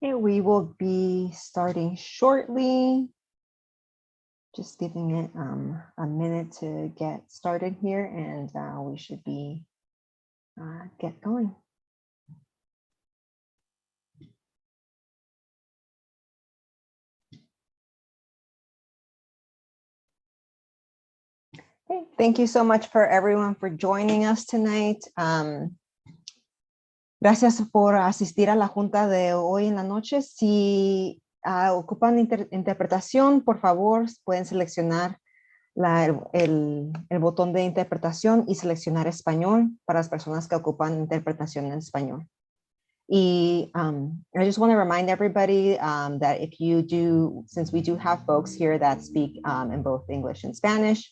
Okay, we will be starting shortly. Just giving it a minute to get started here, and we should be get going. Okay, thank you so much for everyone for joining us tonight. Gracias por asistir a la junta de hoy en la noche. Si ocupan interpretación, por favor, pueden seleccionar el botón de interpretación y seleccionar español para las personas que ocupan interpretación en español. Y I just want to remind everybody that if you do, since we do have folks here that speak in both English and Spanish,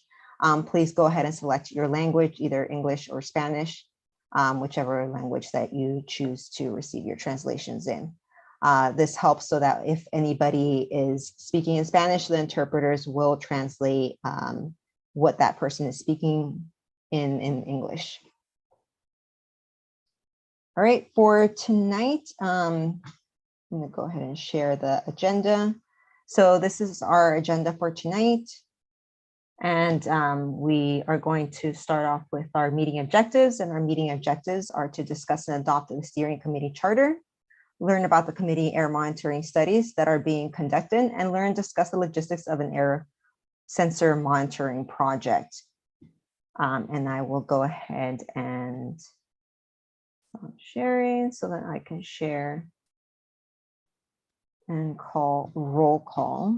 please go ahead and select your language, either English or Spanish, whichever language that you choose to receive your translations in. This helps so that if anybody is speaking in Spanish, the interpreters will translate what that person is speaking in English. All right, for tonight, I'm going to go ahead and share the agenda. So this is our agenda for tonight. And we are going to start off with our meeting objectives, and our meeting objectives are to discuss and adopt the steering committee charter, learn about the committee air monitoring studies that are being conducted, and discuss the logistics of an air sensor monitoring project. And I will go ahead and stop sharing so that I can share and call roll call.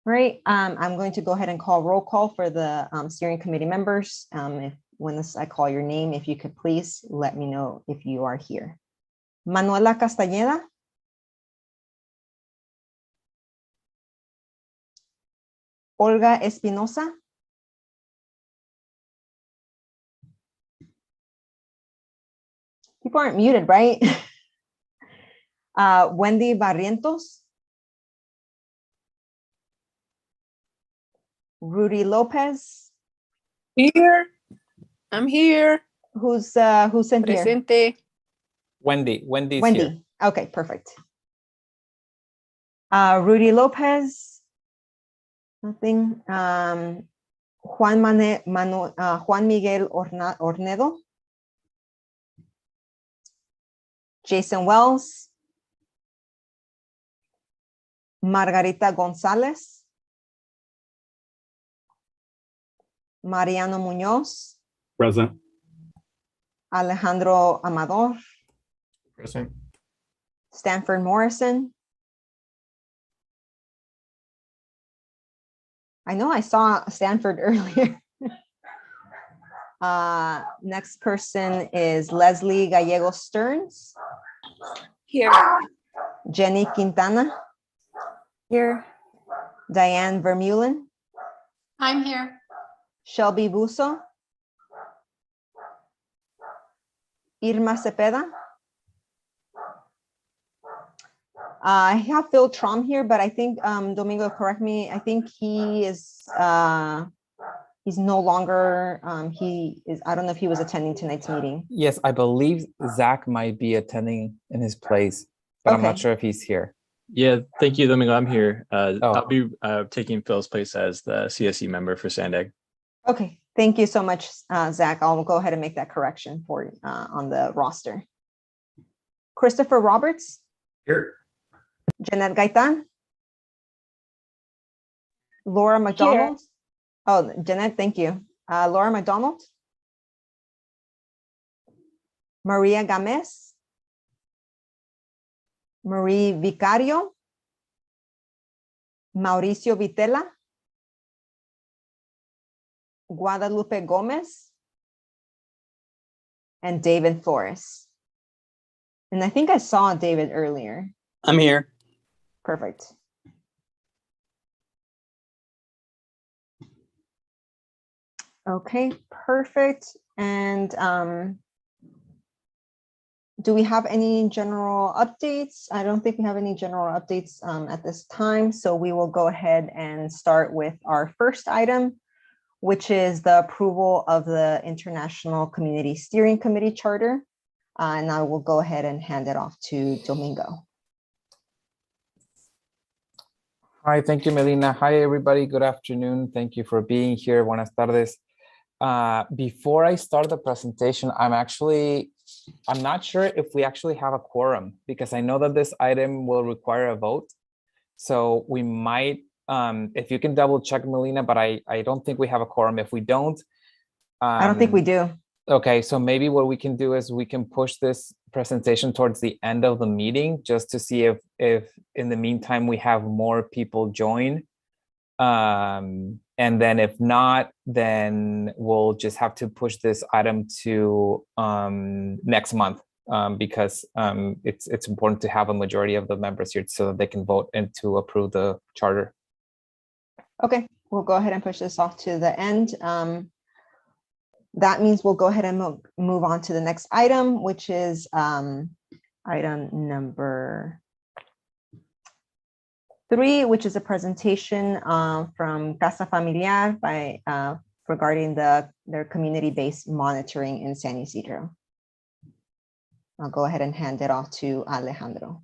Right, I'm going to go ahead and call roll call for the steering committee members. When I call your name, if you could please let me know if you are here. Manuela Castañeda. Olga Espinosa. People aren't muted, right? Wendy Barrientos. Rudy Lopez. Here. I'm here. Who's in Presente. here? Wendy's here. Okay, perfect. Rudy Lopez. Nothing. Juan Miguel Ornedo. Jason Wells. Margarita Gonzalez. Mariano Muñoz. Present. Alejandro Amador. Present. Stanford Morrison. I know I saw Stanford earlier. Next person is Leslie Gallego Stearns. Here. Jenny Quintana. Here. Diane Vermeulen. I'm here. Shelby Busso. Irma Cepeda. I have Phil Trom here, but I think, Domingo, correct me, I think he is, he's no longer, I don't know if he was attending tonight's meeting. Yes, I believe Zach might be attending in his place, but I'm not Okay. sure if he's here. Yeah, thank you, Domingo. I'm here. Oh. I'll be taking Phil's place as the CSE member for Sandag. Okay, thank you so much, Zach. I'll go ahead and make that correction for on the roster. Christopher Roberts. Here. Jeanette Gaitan. Laura McDonald. Oh, Jeanette, thank you. Laura McDonald. Maria Gamez. Marie Vicario. Mauricio Vitela. Guadalupe Gomez. And David Flores. And I think I saw David earlier. I'm here. Perfect. Okay, perfect. And do we have any general updates? I don't think we have any general updates at this time. So we will go ahead and start with our first item, which is the approval of the International Community Steering Committee Charter. and I will go ahead and hand it off to Domingo. Hi, thank you, Melina. Hi, everybody. Good afternoon. Thank you for being here. Buenas tardes. Before I start the presentation, I'm not sure if we actually have a quorum, because I know that this item will require a vote. So we might, if you can double check, Melina, but I don't think we have a quorum. If we don't, I don't think we do. okay, so maybe what we can do is we can push this presentation towards the end of the meeting, just to see if in the meantime we have more people join. And then if not, then we'll just have to push this item to next month, because it's important to have a majority of the members here so that they can vote and to approve the charter. Okay, we'll go ahead and push this off to the end. That means we'll go ahead and move on to the next item, which is item number 3, which is a presentation from Casa Familiar by regarding their community-based monitoring in San Ysidro. I'll go ahead and hand it off to Alejandro.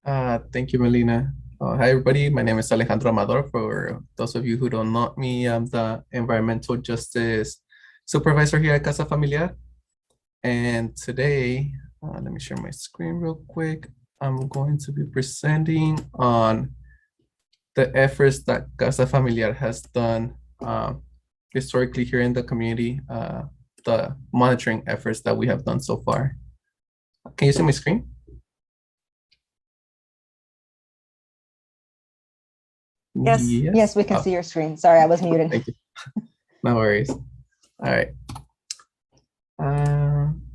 Thank you, Melina. Hi, everybody. My name is Alejandro Amador. For those of you who don't know me, I'm the Environmental Justice Supervisor here at Casa Familiar. And today, let me share my screen real quick. I'm going to be presenting on the efforts that Casa Familiar has done historically here in the community, the monitoring efforts that we have done so far. Can you see my screen? Yes, we can see your screen. Sorry, I was muted. Thank you. No worries. All right.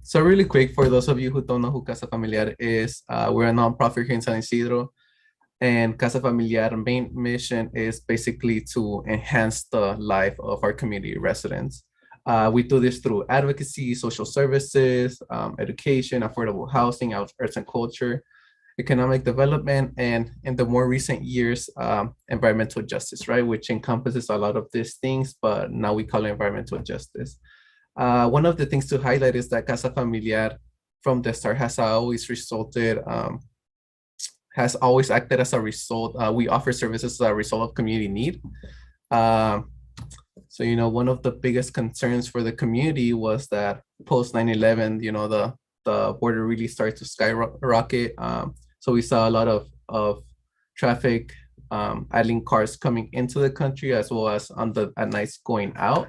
So really quick, for those of you who don't know who Casa Familiar is, we're a nonprofit here in San Ysidro, and Casa Familiar main mission is basically to enhance the life of our community residents. We do this through advocacy, social services, education, affordable housing, arts and culture, economic development, and in the more recent years, environmental justice, right? Which encompasses a lot of these things, but now we call it environmental justice. One of the things to highlight is that Casa Familiar from the start has always acted as a result. We offer services as a result of community need. So, one of the biggest concerns for the community was that post 9/11, the border really started to skyrocket. So we saw a lot of traffic, idling cars coming into the country, as well as at nights going out.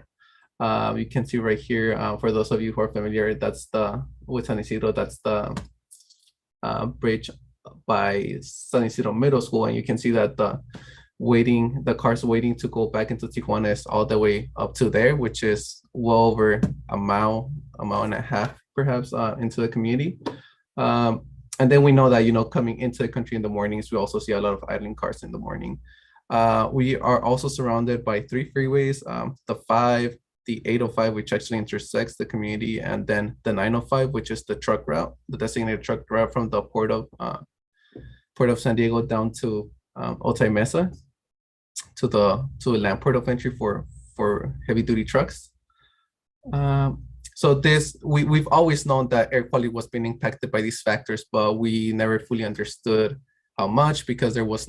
You can see right here, for those of you who are familiar, that's with San Ysidro, that's the bridge by San Ysidro Middle School, and you can see that the cars waiting to go back into Tijuana is all the way up to there, which is well over a mile and a half, perhaps, into the community. And then we know that, coming into the country in the mornings, we also see a lot of idling cars in the morning. We are also surrounded by 3 freeways, the 5, the 805, which actually intersects the community, and then the 905, which is the truck route, the designated truck route from the Port of San Diego down to Otay Mesa, to the land port of entry for heavy duty trucks. So we've always known that air quality was being impacted by these factors, but we never fully understood how much, because there was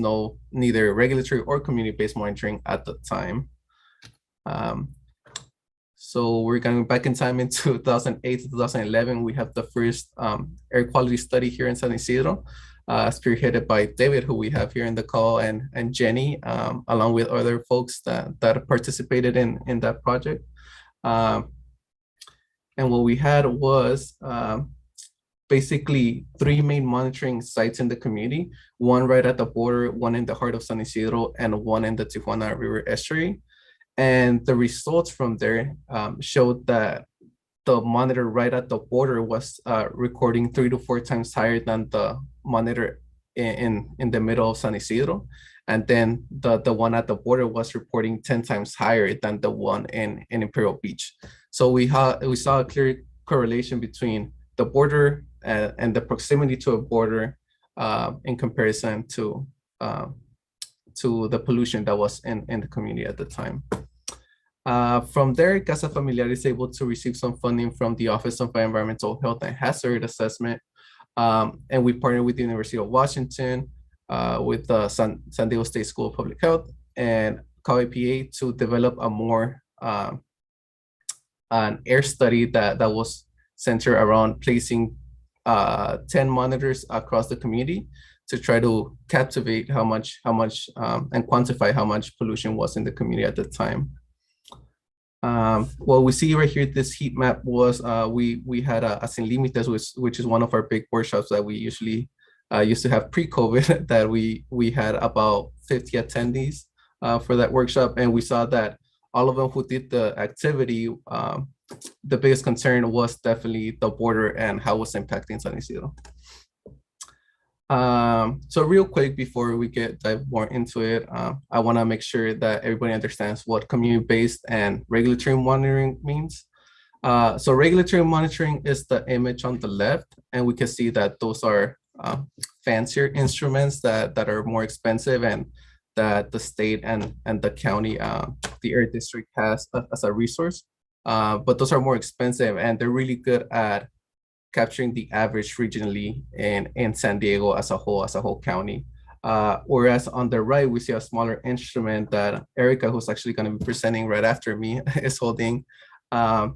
neither regulatory or community-based monitoring at the time. So we're going back in time in 2008 to 2011. We have the first air quality study here in San Ysidro, spearheaded by David, who we have here in the call, and Jenny, along with other folks that participated in that project. And what we had was basically 3 main monitoring sites in the community, one right at the border, one in the heart of San Ysidro, and one in the Tijuana River estuary. And the results from there showed that the monitor right at the border was recording 3 to 4 times higher than the monitor in the middle of San Ysidro. And then the one at the border was reporting 10 times higher than the one in Imperial Beach. So we saw a clear correlation between the border and the proximity to a border in comparison to the pollution that was in the community at the time. From there, Casa Familiar is able to receive some funding from the Office of Environmental Health and Hazard Assessment. And we partner with the University of Washington, with the San Diego State School of Public Health and CAU-APA to develop a more an air study that was centered around placing 10 monitors across the community to try to captivate how much and quantify how much pollution was in the community at the time. What we see right here, this heat map was, we had a Sin Límites, which is one of our big workshops that we usually used to have pre-COVID, that we had about 50 attendees for that workshop. And we saw that all of them who did the activity, the biggest concern was definitely the border and how it was impacting San Ysidro. So real quick, before we dive more into it, I want to make sure that everybody understands what community-based and regulatory monitoring means. So regulatory monitoring is the image on the left, and we can see that those are fancier instruments that are more expensive and that the state and the county, the air district has as a resource. But those are more expensive, and they're really good at capturing the average regionally in San Diego as a whole county. Whereas on the right, we see a smaller instrument that Erica, who's actually going to be presenting right after me, is holding. And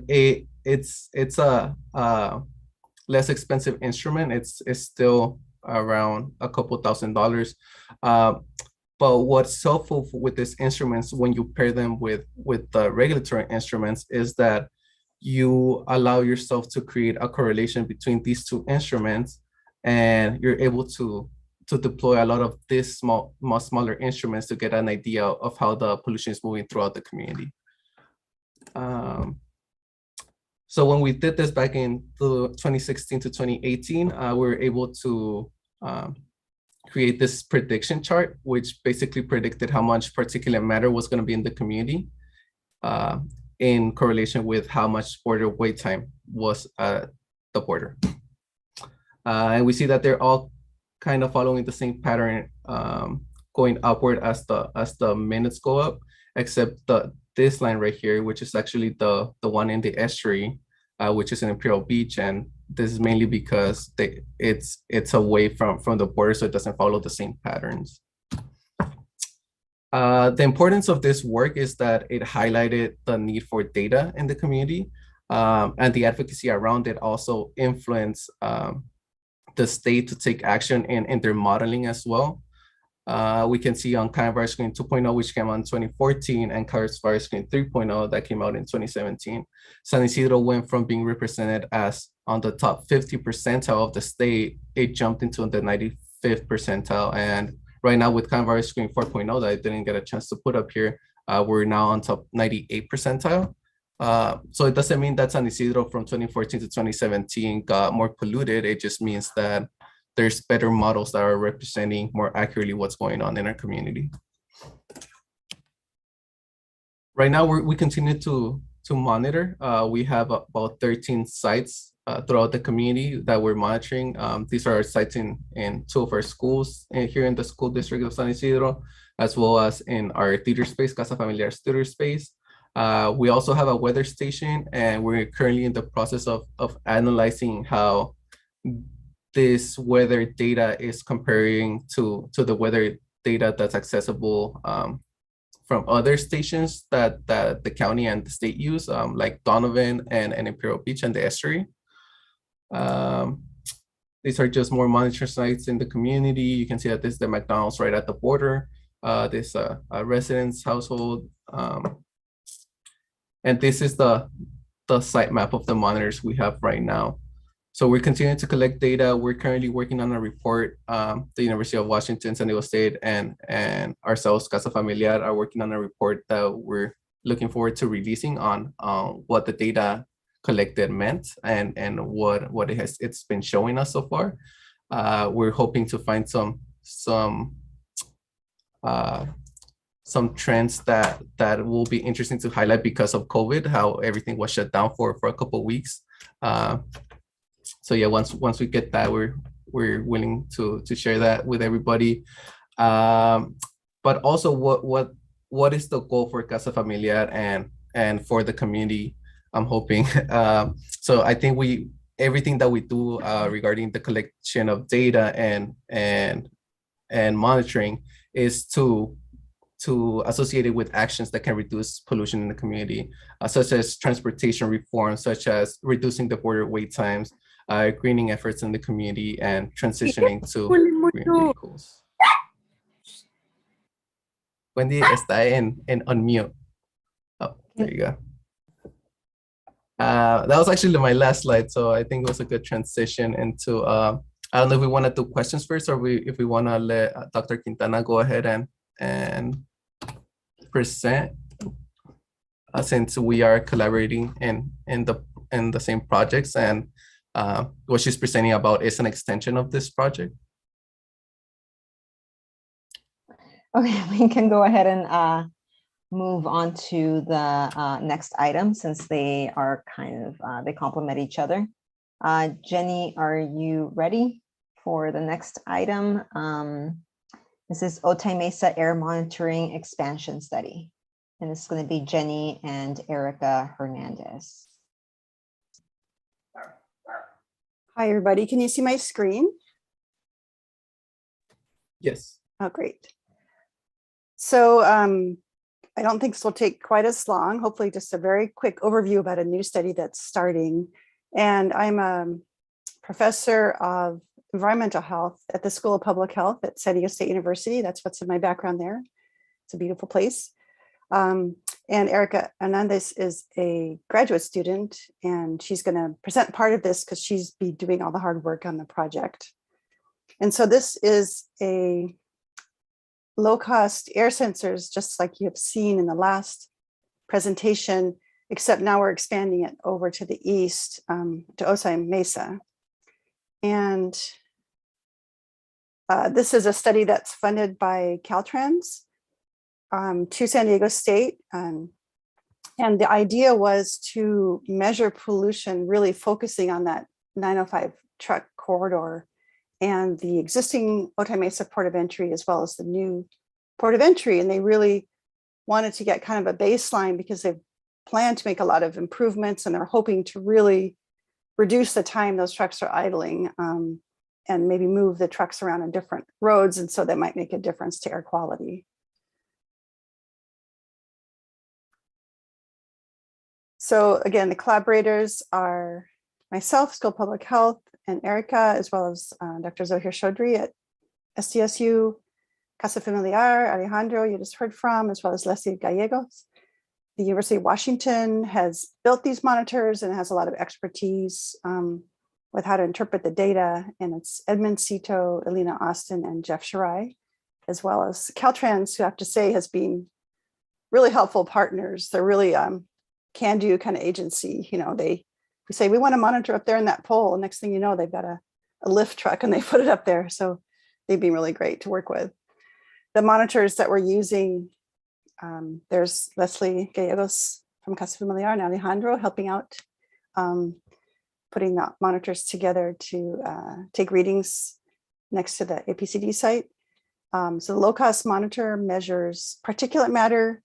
it's a less expensive instrument. It's still around a couple $1,000s. But what's helpful with these instruments when you pair them with the regulatory instruments is that you allow yourself to create a correlation between these two instruments, and you're able to deploy a lot of these smaller instruments to get an idea of how the pollution is moving throughout the community. So when we did this back in 2016 to 2018, we were able to create this prediction chart, which basically predicted how much particulate matter was going to be in the community in correlation with how much border wait time was at the border. And we see that they're all kind of following the same pattern, going upward as the minutes go up, except this line right here, which is actually the one in the estuary, which is in Imperial Beach. And this is mainly because it's away from the border, so it doesn't follow the same patterns. The importance of this work is that it highlighted the need for data in the community, and the advocacy around it also influenced the state to take action in their modeling as well. We can see on Kind Virus Screen 2.0, which came out in 2014, and Kind Virus Screen 3.0 that came out in 2017. San Ysidro went from being represented as on the top 50 percentile of the state, it jumped into the 95th percentile. And right now with Kind Virus Screen 4.0 that I didn't get a chance to put up here, we're now on top 98 percentile. So it doesn't mean that San Ysidro from 2014 to 2017 got more polluted. It just means that there's better models that are representing more accurately what's going on in our community. Right now, we continue to monitor. We have about 13 sites throughout the community that we're monitoring. These are our sites in two of our schools here in the school district of San Ysidro, as well as in our theater space, Casa Familiar's theater space. We also have a weather station, and we're currently in the process of analyzing how this weather data is comparing to the weather data that's accessible from other stations that the county and the state use, like Donovan and Imperial Beach and the estuary. These are just more monitoring sites in the community. You can see that this is the McDonald's right at the border. This a residence household. And this is the site map of the monitors we have right now. So we're continuing to collect data. We're currently working on a report. The University of Washington, San Diego State, and ourselves, Casa Familiar, are working on a report that we're looking forward to releasing on what the data collected meant and what it's been showing us so far. We're hoping to find some trends that will be interesting to highlight because of COVID, how everything was shut down for a couple of weeks. So yeah, once we get that, we're willing to share that with everybody. But also what what is the goal for Casa Familiar and for the community, I'm hoping. So I think everything that we do regarding the collection of data and monitoring is to associate it with actions that can reduce pollution in the community, such as transportation reform, such as reducing the border wait times, greening efforts in the community, and transitioning to green vehicles. Wendy está en unmute. Oh, there you go. That was actually my last slide, so I think it was a good transition into, I don't know if we want to do questions first, or if we want to let Dr. Quintana go ahead and present, since we are collaborating in the same projects, and what she's presenting about is an extension of this project. Okay, we can go ahead and move on to the next item, since they are kind of, they complement each other. Jenny, are you ready for the next item? This is Otay Mesa Air Monitoring Expansion Study. And it's going to be Jenny and Erica Hernandez. Hi, everybody. Can you see my screen? Yes. Oh, great. So I don't think this will take quite as long. Hopefully just a very quick overview about a new study that's starting. And I'm a professor of environmental health at the School of Public Health at San Diego State University. That's what's in my background there. It's a beautiful place. And Erica Hernandez is a graduate student, and she's going to present part of this because she's be doing all the hard work on the project. And so this is a low-cost air sensors, just like you have seen in the last presentation, except now we're expanding it over to the east, to Otay Mesa. And this is a study that's funded by Caltrans to San Diego State. And the idea was to measure pollution, really focusing on that 905 truck corridor and the existing Otay Mesa port of entry, as well as the new port of entry. And they really wanted to get kind of a baseline because they've planned to make a lot of improvements, and they're hoping to really reduce the time those trucks are idling, and maybe move the trucks around on different roads. And so that might make a difference to air quality. So again, the collaborators are myself, School of Public Health, and Erica, as well as Dr. Zohir Chaudhry at SDSU, Casa Familiar, Alejandro, you just heard from, as well as Leslie Gallegos. The University of Washington has built these monitors and has a lot of expertise with how to interpret the data. And it's Edmund Cito, Elena Austin, and Jeff Shirai, as well as Caltrans, who I have to say has been really helpful partners. They're really can-do kind of agency. You know, we say, we want to monitor up there in that pole. And next thing you know, they've got a lift truck and they put it up there. So they've been really great to work with. The monitors that we're using, there's Leslie Gallegos from Casa Familiar and Alejandro helping out, putting the monitors together to take readings next to the APCD site. So the low-cost monitor measures particulate matter,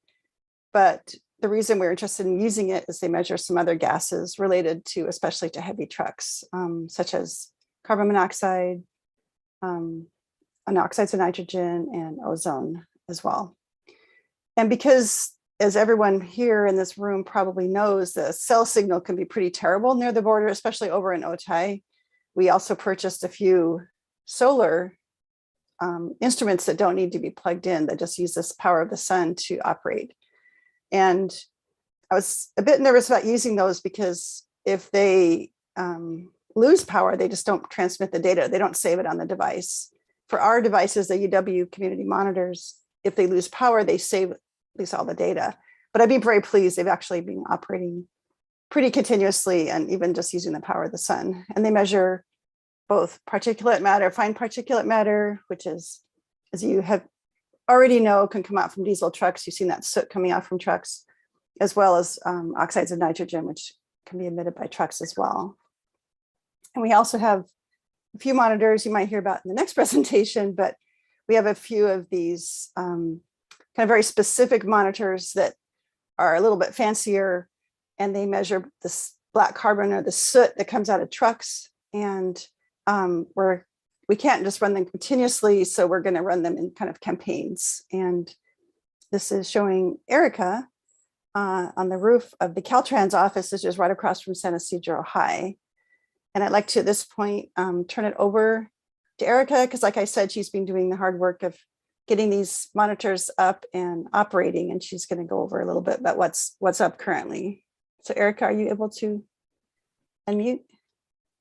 but the reason we're interested in using it is they measure some other gases related to, especially to heavy trucks, such as carbon monoxide, oxides of nitrogen, and ozone as well. And because, as everyone here in this room probably knows, the cell signal can be pretty terrible near the border, especially over in Otay. We also purchased a few solar instruments that don't need to be plugged in, that just use this power of the sun to operate. And I was a bit nervous about using those because if they lose power, they just don't transmit the data. They don't save it on the device. For our devices, the UW community monitors, if they lose power, they save at least all the data. But I've been very pleased. They've actually been operating pretty continuously, and even just using the power of the sun. And they measure both particulate matter, fine particulate matter, which is, as you have already know, can come out from diesel trucks. You've seen that soot coming out from trucks, as well as oxides of nitrogen, which can be emitted by trucks as well. And we also have a few monitors you might hear about in the next presentation, but we have a few of these kind of very specific monitors that are a little bit fancier, and they measure this black carbon or the soot that comes out of trucks. And we can't just run them continuously, so we're going to run them in kind of campaigns. And this is showing Erica on the roof of the Caltrans office, which is right across from San Ysidro High. And I'd like to, at this point, turn it over to Erica, because like I said, she's been doing the hard work of getting these monitors up and operating, and she's going to go over a little bit about what's up currently. So Erica, are you able to unmute?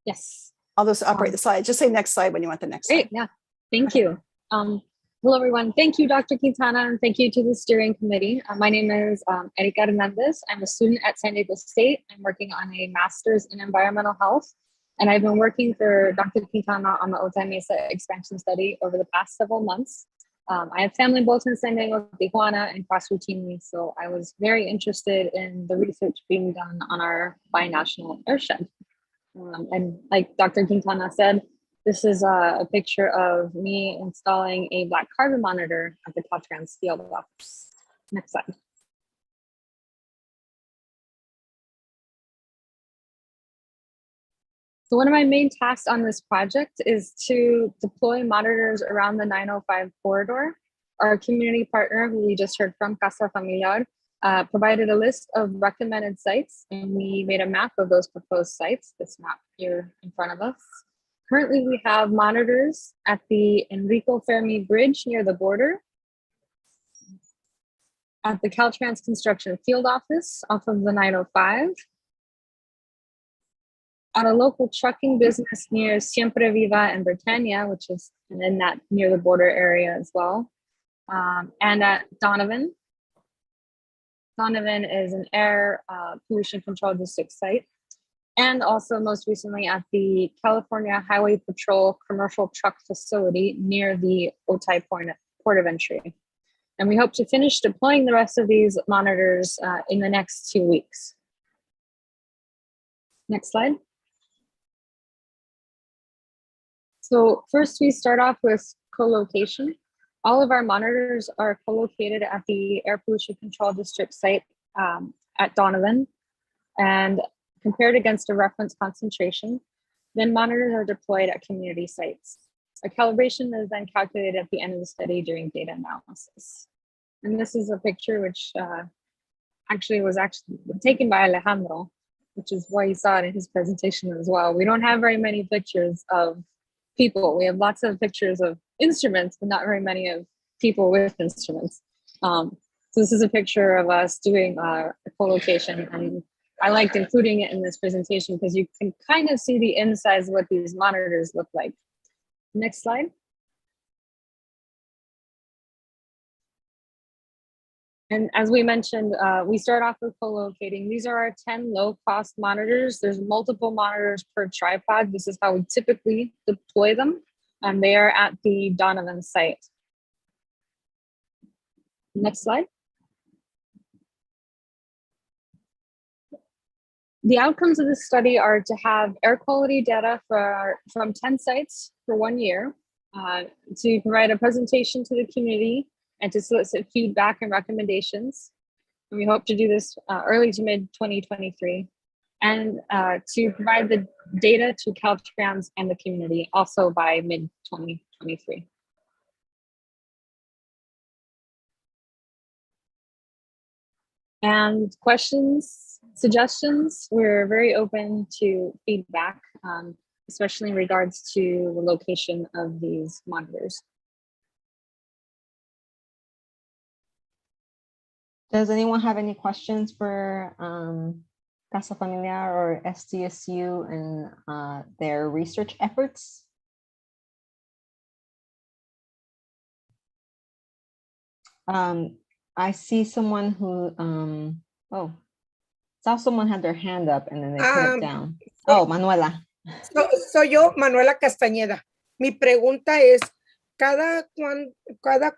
Yes. I'll just operate the slide. Just say next slide when you want the next Great. slide. Yeah. Thank you. Hello, everyone. Thank you, Dr. Quintana, and thank you to the steering committee. My name is Erika Hernandez. I'm a student at San Diego State. I'm working on a master's in environmental health, and I've been working for Dr. Quintana on the Otay Mesa expansion study over the past several months. I have family both in San Diego, Tijuana, and cross routinely, so I was very interested in the research being done on our binational airshed. And like Dr. Quintana said, this is a picture of me installing a black carbon monitor at the Caltrans field office. Next slide. So one of my main tasks on this project is to deploy monitors around the 905 corridor. Our community partner, who we just heard from, Casa Familiar, provided a list of recommended sites, and we made a map of those proposed sites, this map here in front of us. Currently, we have monitors at the Enrico Fermi Bridge near the border, at the Caltrans Construction Field Office off of the 905, at a local trucking business near Siempre Viva and Britannia, which is in that near the border area as well, and at Donovan. Donovan is an air pollution control district site, and also most recently at the California Highway Patrol commercial truck facility near the Otay port of entry. And we hope to finish deploying the rest of these monitors in the next 2 weeks. Next slide. So first we start off with co-location. All of our monitors are co-located at the Air Pollution Control District site at Donovan and compared against a reference concentration. Then monitors are deployed at community sites. A calibration is then calculated at the end of the study during data analysis. And this is a picture which was taken by Alejandro, which is why you saw it in his presentation as well. We don't have very many pictures of people. We have lots of pictures of instruments, but not very many of people with instruments. So this is a picture of us doing a co-location, and I liked including it in this presentation because you can kind of see the insides of what these monitors look like. Next slide. And as we mentioned, we start off with co-locating. These are our 10 low-cost monitors. There's multiple monitors per tripod. This is how we typically deploy them. And they are at the Donovan site. Next slide. The outcomes of this study are to have air quality data from 10 sites for 1 year, to provide a presentation to the community, and to solicit feedback and recommendations. And we hope to do this early to mid 2023, and to provide the data to Caltrans and the community also by mid 2023. And questions, suggestions, we're very open to feedback, especially in regards to the location of these monitors. Does anyone have any questions for Casa Familiar or SDSU and their research efforts? I see someone who, saw someone had their hand up and then they put it down. Oh, Manuela. Soy yo, Manuela Castañeda. Mi pregunta es, ¿cada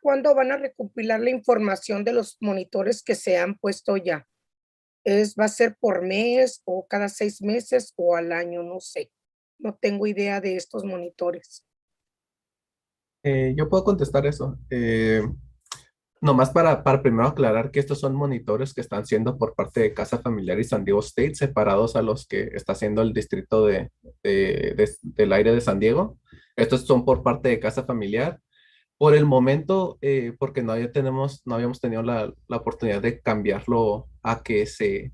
cuándo van a recopilar la información de los monitores que se han puesto ya? ¿Va a ser por mes o cada 6 meses o al año? No sé. No tengo idea de estos monitores. Yo puedo contestar eso. Nomás para primero aclarar que estos son monitores que están siendo por parte de Casa Familiar y San Diego State, separados a los que está haciendo el distrito del aire de San Diego. Estos son por parte de Casa Familiar. Por el momento, porque no habíamos tenido la oportunidad de cambiarlo a que se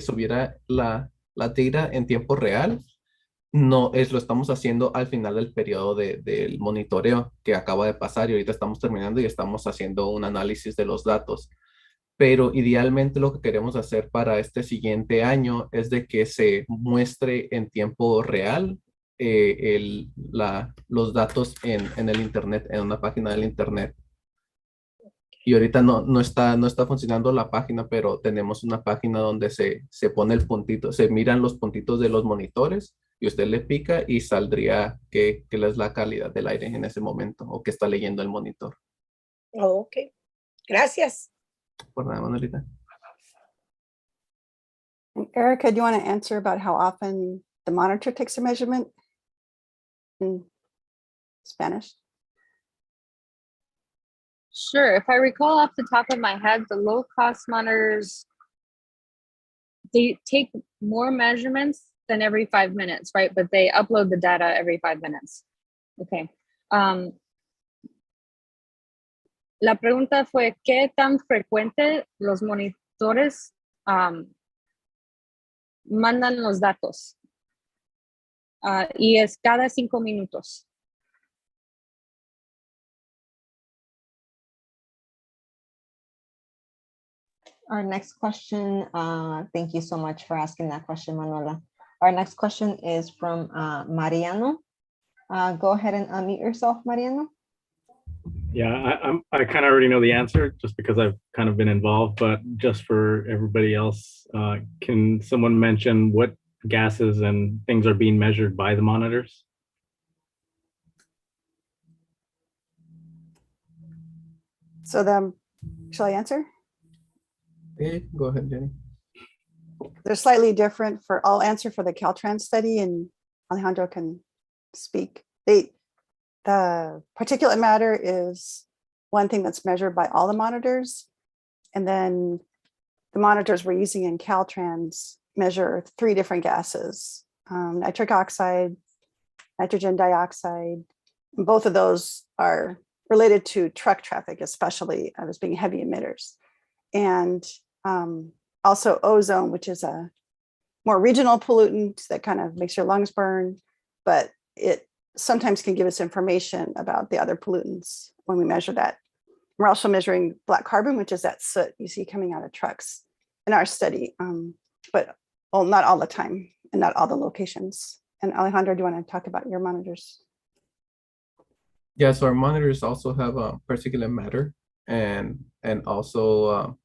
subiera la data en tiempo real. No, lo estamos haciendo al final del periodo del monitoreo que acaba de pasar y ahorita estamos terminando y estamos haciendo un análisis de los datos. Pero idealmente lo que queremos hacer para este siguiente año es de que se muestre en tiempo real los datos en el Internet, en una página del Internet. Y ahorita no está funcionando la página, pero tenemos una página donde se pone el puntito, se miran los puntitos de los monitores y usted le pica y saldría qué es la calidad del aire en ese momento o qué está leyendo el monitor. Oh, ok. Gracias. Por nada, Manuelita. And Erica, do you want to answer about how often the monitor takes a measurement in Spanish? Sure. If I recall off the top of my head, the low cost monitors, they take more measurements than every 5 minutes, right? But they upload the data every 5 minutes. Okay. La pregunta fue, ¿qué tan frecuente los monitores mandan los datos? Y es cada 5 minutos. Our next question, thank you so much for asking that question, Manuela. Our next question is from Mariano. Go ahead and unmute yourself, Mariano. Yeah, I kind of already know the answer just because I've kind of been involved, but just for everybody else, can someone mention what gases and things are being measured by the monitors? So shall I answer? Hey, go ahead, Jenny. They're slightly different I'll answer for the Caltrans study and Alejandro can speak. The particulate matter is one thing that's measured by all the monitors. And then the monitors we're using in Caltrans measure 3 different gases, nitric oxide, nitrogen dioxide. And both of those are related to truck traffic, especially as being heavy emitters. And also ozone, which is a more regional pollutant that kind of makes your lungs burn, but it sometimes can give us information about the other pollutants when we measure that. We're also measuring black carbon, which is that soot you see coming out of trucks in our study, but not all the time and not all the locations. And Alejandro, do you want to talk about your monitors? Yeah, so our monitors also have particulate matter and also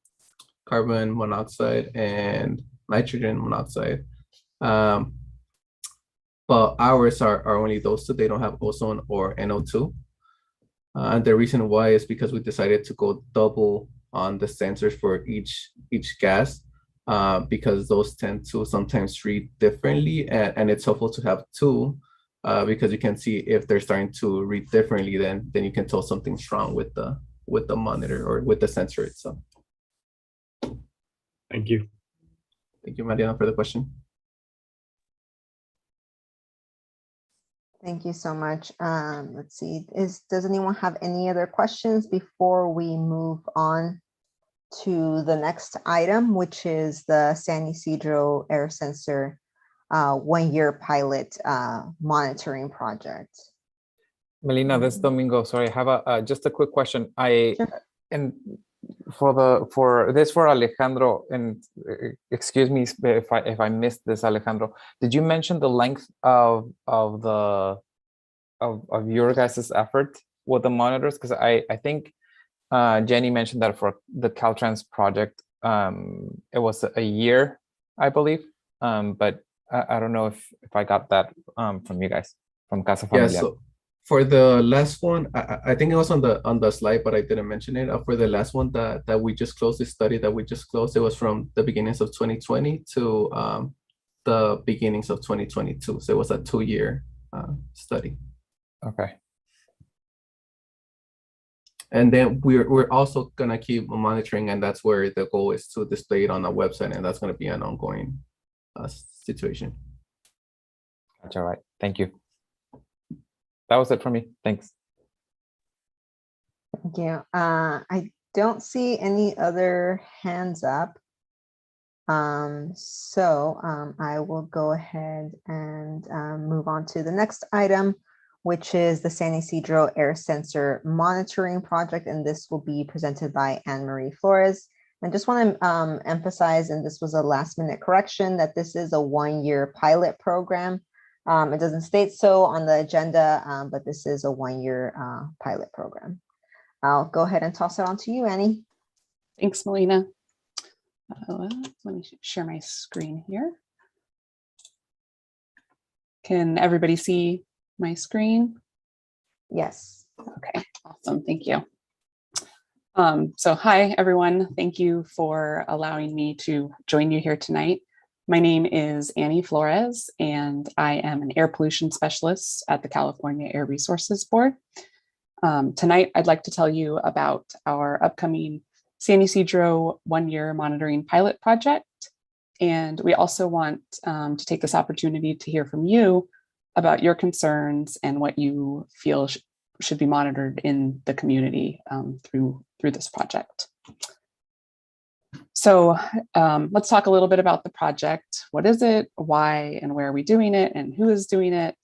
carbon monoxide and nitrogen monoxide. But ours are only those 2. They don't have ozone or NO2. And the reason why is because we decided to go double on the sensors for each gas, because those tend to sometimes read differently, and it's helpful to have 2 because you can see if they're starting to read differently, then you can tell something's wrong with the monitor or with the sensor itself. Thank you. Thank you, Mariana, for the question. Thank you so much. Let's see, does anyone have any other questions before we move on to the next item, which is the San Ysidro air sensor 1-year pilot monitoring project? Melina, this is Domingo. Sorry, I have just a quick question. Sure. And for Alejandro, and excuse me if I missed this, Alejandro, did you mention the length of your guys' effort with the monitors? Because I think Jenny mentioned that for the Caltrans project, it was a year, I believe, but I don't know if I got that from you guys, from Casa Familiar. Yeah, so for the last one, I think it was on the slide, but I didn't mention it. For the last one that we just closed, the study that we just closed, it was from the beginnings of 2020 to the beginnings of 2022. So it was a 2-year study. Okay. And then we're also gonna keep monitoring, and that's where the goal is to display it on the website, and that's gonna be an ongoing situation. That's all right. Thank you. That was it for me. Thanks. Thank you. I don't see any other hands up. I will go ahead and move on to the next item, which is the San Ysidro Air Sensor Monitoring Project, and this will be presented by Anne-Marie Flores. I just want to emphasize, and this was a last-minute correction, that this is a one-year pilot program. It doesn't state so on the agenda, but this is a one-year pilot program. I'll go ahead and toss it on to you, Annie. Thanks, Melina. Let me share my screen here. Can everybody see my screen? Yes. Okay, awesome, thank you. So hi, everyone. Thank you for allowing me to join you here tonight. My name is Annie Flores, and I am an air pollution specialist at the California Air Resources Board. Tonight, I'd like to tell you about our upcoming San Ysidro one-year monitoring pilot project. And we also want to take this opportunity to hear from you about your concerns and what you feel should be monitored in the community through this project. So let's talk a little bit about the project. What is it, why, and where are we doing it, and who is doing it?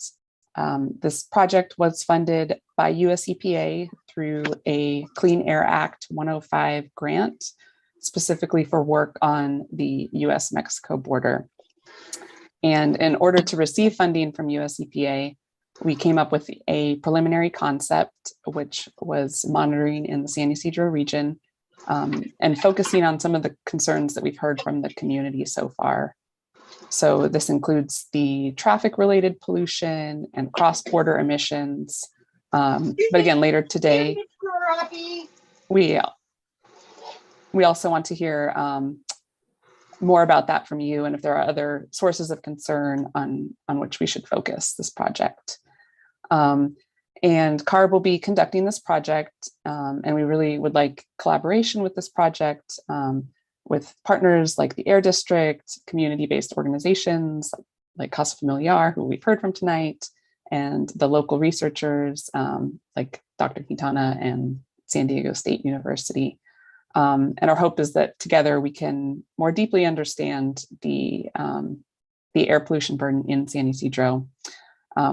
This project was funded by US EPA through a Clean Air Act 105 grant, specifically for work on the US-Mexico border. And in order to receive funding from US EPA, we came up with a preliminary concept, which was monitoring in the San Ysidro region and focusing on some of the concerns that we've heard from the community so far. So this includes the traffic-related pollution and cross-border emissions. But again, later today, we also want to hear more about that from you, and if there are other sources of concern on which we should focus this project. And CARB will be conducting this project, and we really would like collaboration with this project with partners like the Air District, community-based organizations like Casa Familiar, who we've heard from tonight, and the local researchers like Dr. Quintana and San Diego State University. And our hope is that together we can more deeply understand the air pollution burden in San Ysidro,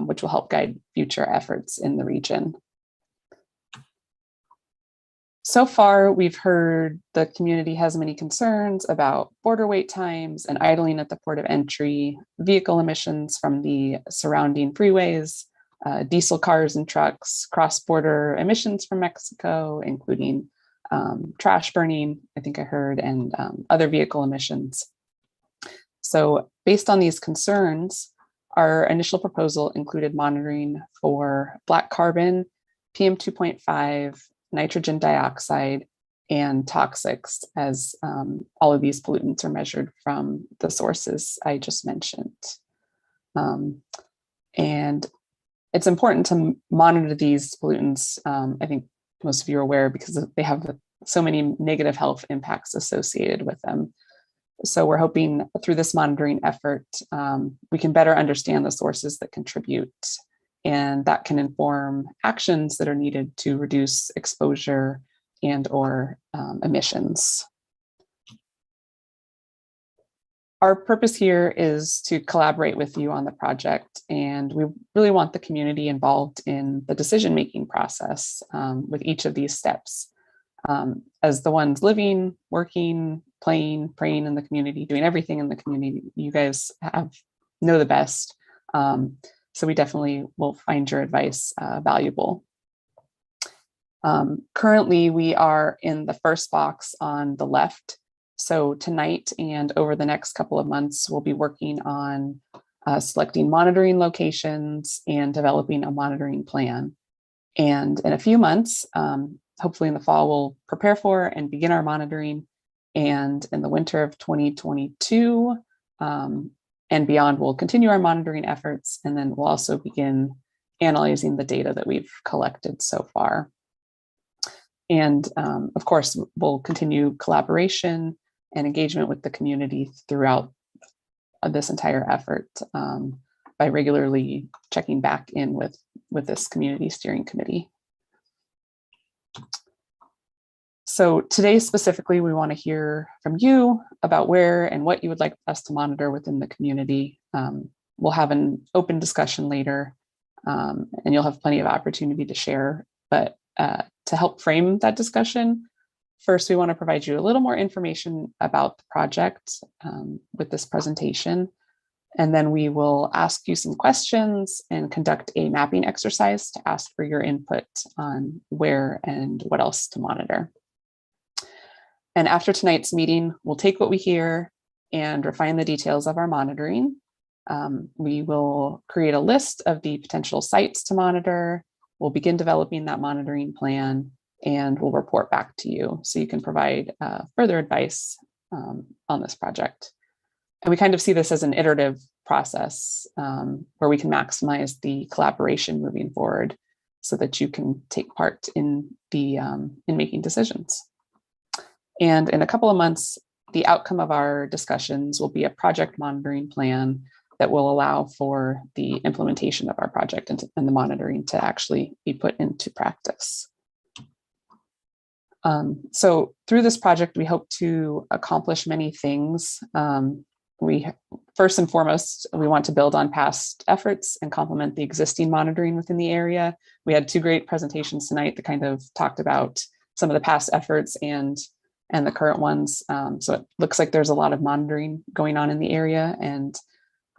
which will help guide future efforts in the region. So far, we've heard the community has many concerns about border wait times and idling at the port of entry, vehicle emissions from the surrounding freeways, diesel cars and trucks, cross-border emissions from Mexico, including trash burning, I think I heard, and other vehicle emissions. So based on these concerns, our initial proposal included monitoring for black carbon, PM 2.5, nitrogen dioxide, and toxics, as all of these pollutants are measured from the sources I just mentioned. And it's important to monitor these pollutants, I think most of you are aware, because they have so many negative health impacts associated with them. So we're hoping through this monitoring effort, we can better understand the sources that contribute, and that can inform actions that are needed to reduce exposure and or emissions. Our purpose here is to collaborate with you on the project, and we really want the community involved in the decision-making process with each of these steps. As the ones living, working, playing, praying in the community, doing everything in the community, you guys know the best. So we definitely will find your advice valuable. Currently, we are in the first box on the left. So tonight and over the next couple of months, we'll be working on selecting monitoring locations and developing a monitoring plan. And in a few months, hopefully in the fall, we'll prepare for and begin our monitoring. And in the winter of 2022 and beyond, we'll continue our monitoring efforts, and then we'll also begin analyzing the data that we've collected so far. And of course, we'll continue collaboration and engagement with the community throughout this entire effort by regularly checking back in with this community steering committee. So today specifically, we want to hear from you about where and what you would like us to monitor within the community. We'll have an open discussion later, and you'll have plenty of opportunity to share. But to help frame that discussion, first, we want to provide you a little more information about the project with this presentation. And then we will ask you some questions and conduct a mapping exercise to ask for your input on where and what else to monitor. And after tonight's meeting, we'll take what we hear and refine the details of our monitoring. We will create a list of the potential sites to monitor. We'll begin developing that monitoring plan, and we'll report back to you so you can provide further advice on this project. And we kind of see this as an iterative process where we can maximize the collaboration moving forward so that you can take part in making decisions. And in a couple of months, the outcome of our discussions will be a project monitoring plan that will allow for the implementation of our project and the monitoring to actually be put into practice. So through this project, we hope to accomplish many things. First and foremost, we want to build on past efforts and complement the existing monitoring within the area. We had two great presentations tonight that kind of talked about some of the past efforts and the current ones. So it looks like there's a lot of monitoring going on in the area. And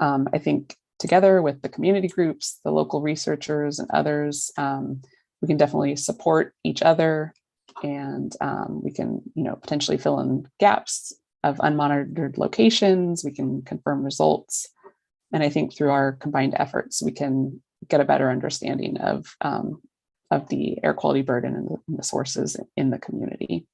I think together with the community groups, the local researchers and others, we can definitely support each other, and we can, potentially fill in gaps of unmonitored locations. We can confirm results. And I think through our combined efforts, we can get a better understanding of the air quality burden and the sources in the community.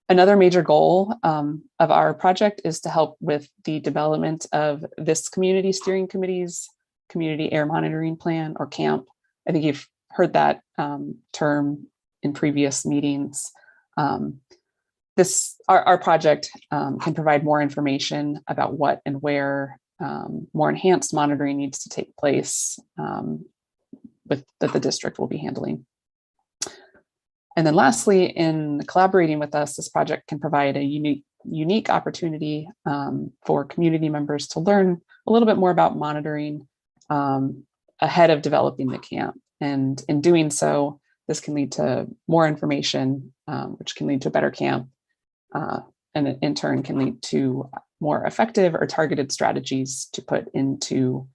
Another major goal of our project is to help with the development of this community steering committee's community air monitoring plan, or CAMP. I think you've heard that term in previous meetings. Our project can provide more information about what and where more enhanced monitoring needs to take place that the district will be handling. And then lastly, in collaborating with us, this project can provide a unique opportunity for community members to learn a little bit more about monitoring ahead of developing the CAMP. And in doing so, this can lead to more information, which can lead to a better CAMP, and in turn can lead to more effective or targeted strategies to put into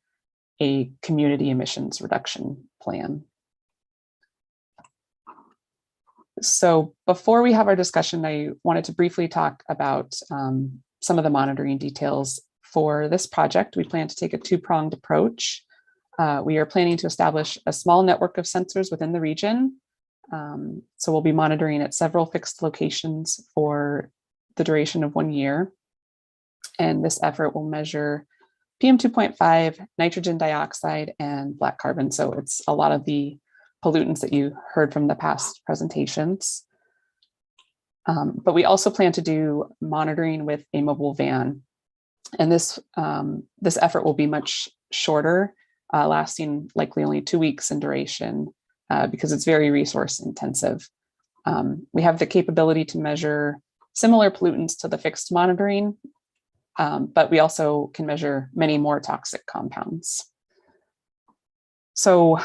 a community emissions reduction plan. So before we have our discussion, I wanted to briefly talk about some of the monitoring details for this project. We plan to take a two-pronged approach. We are planning to establish a small network of sensors within the region. So we'll be monitoring at several fixed locations for the duration of 1 year. And this effort will measure PM2.5, nitrogen dioxide, and black carbon. So it's a lot of the pollutants that you heard from the past presentations. But we also plan to do monitoring with a mobile van. And this effort will be much shorter, lasting likely only 2 weeks in duration, because it's very resource intensive. We have the capability to measure similar pollutants to the fixed monitoring, but we also can measure many more toxic compounds. So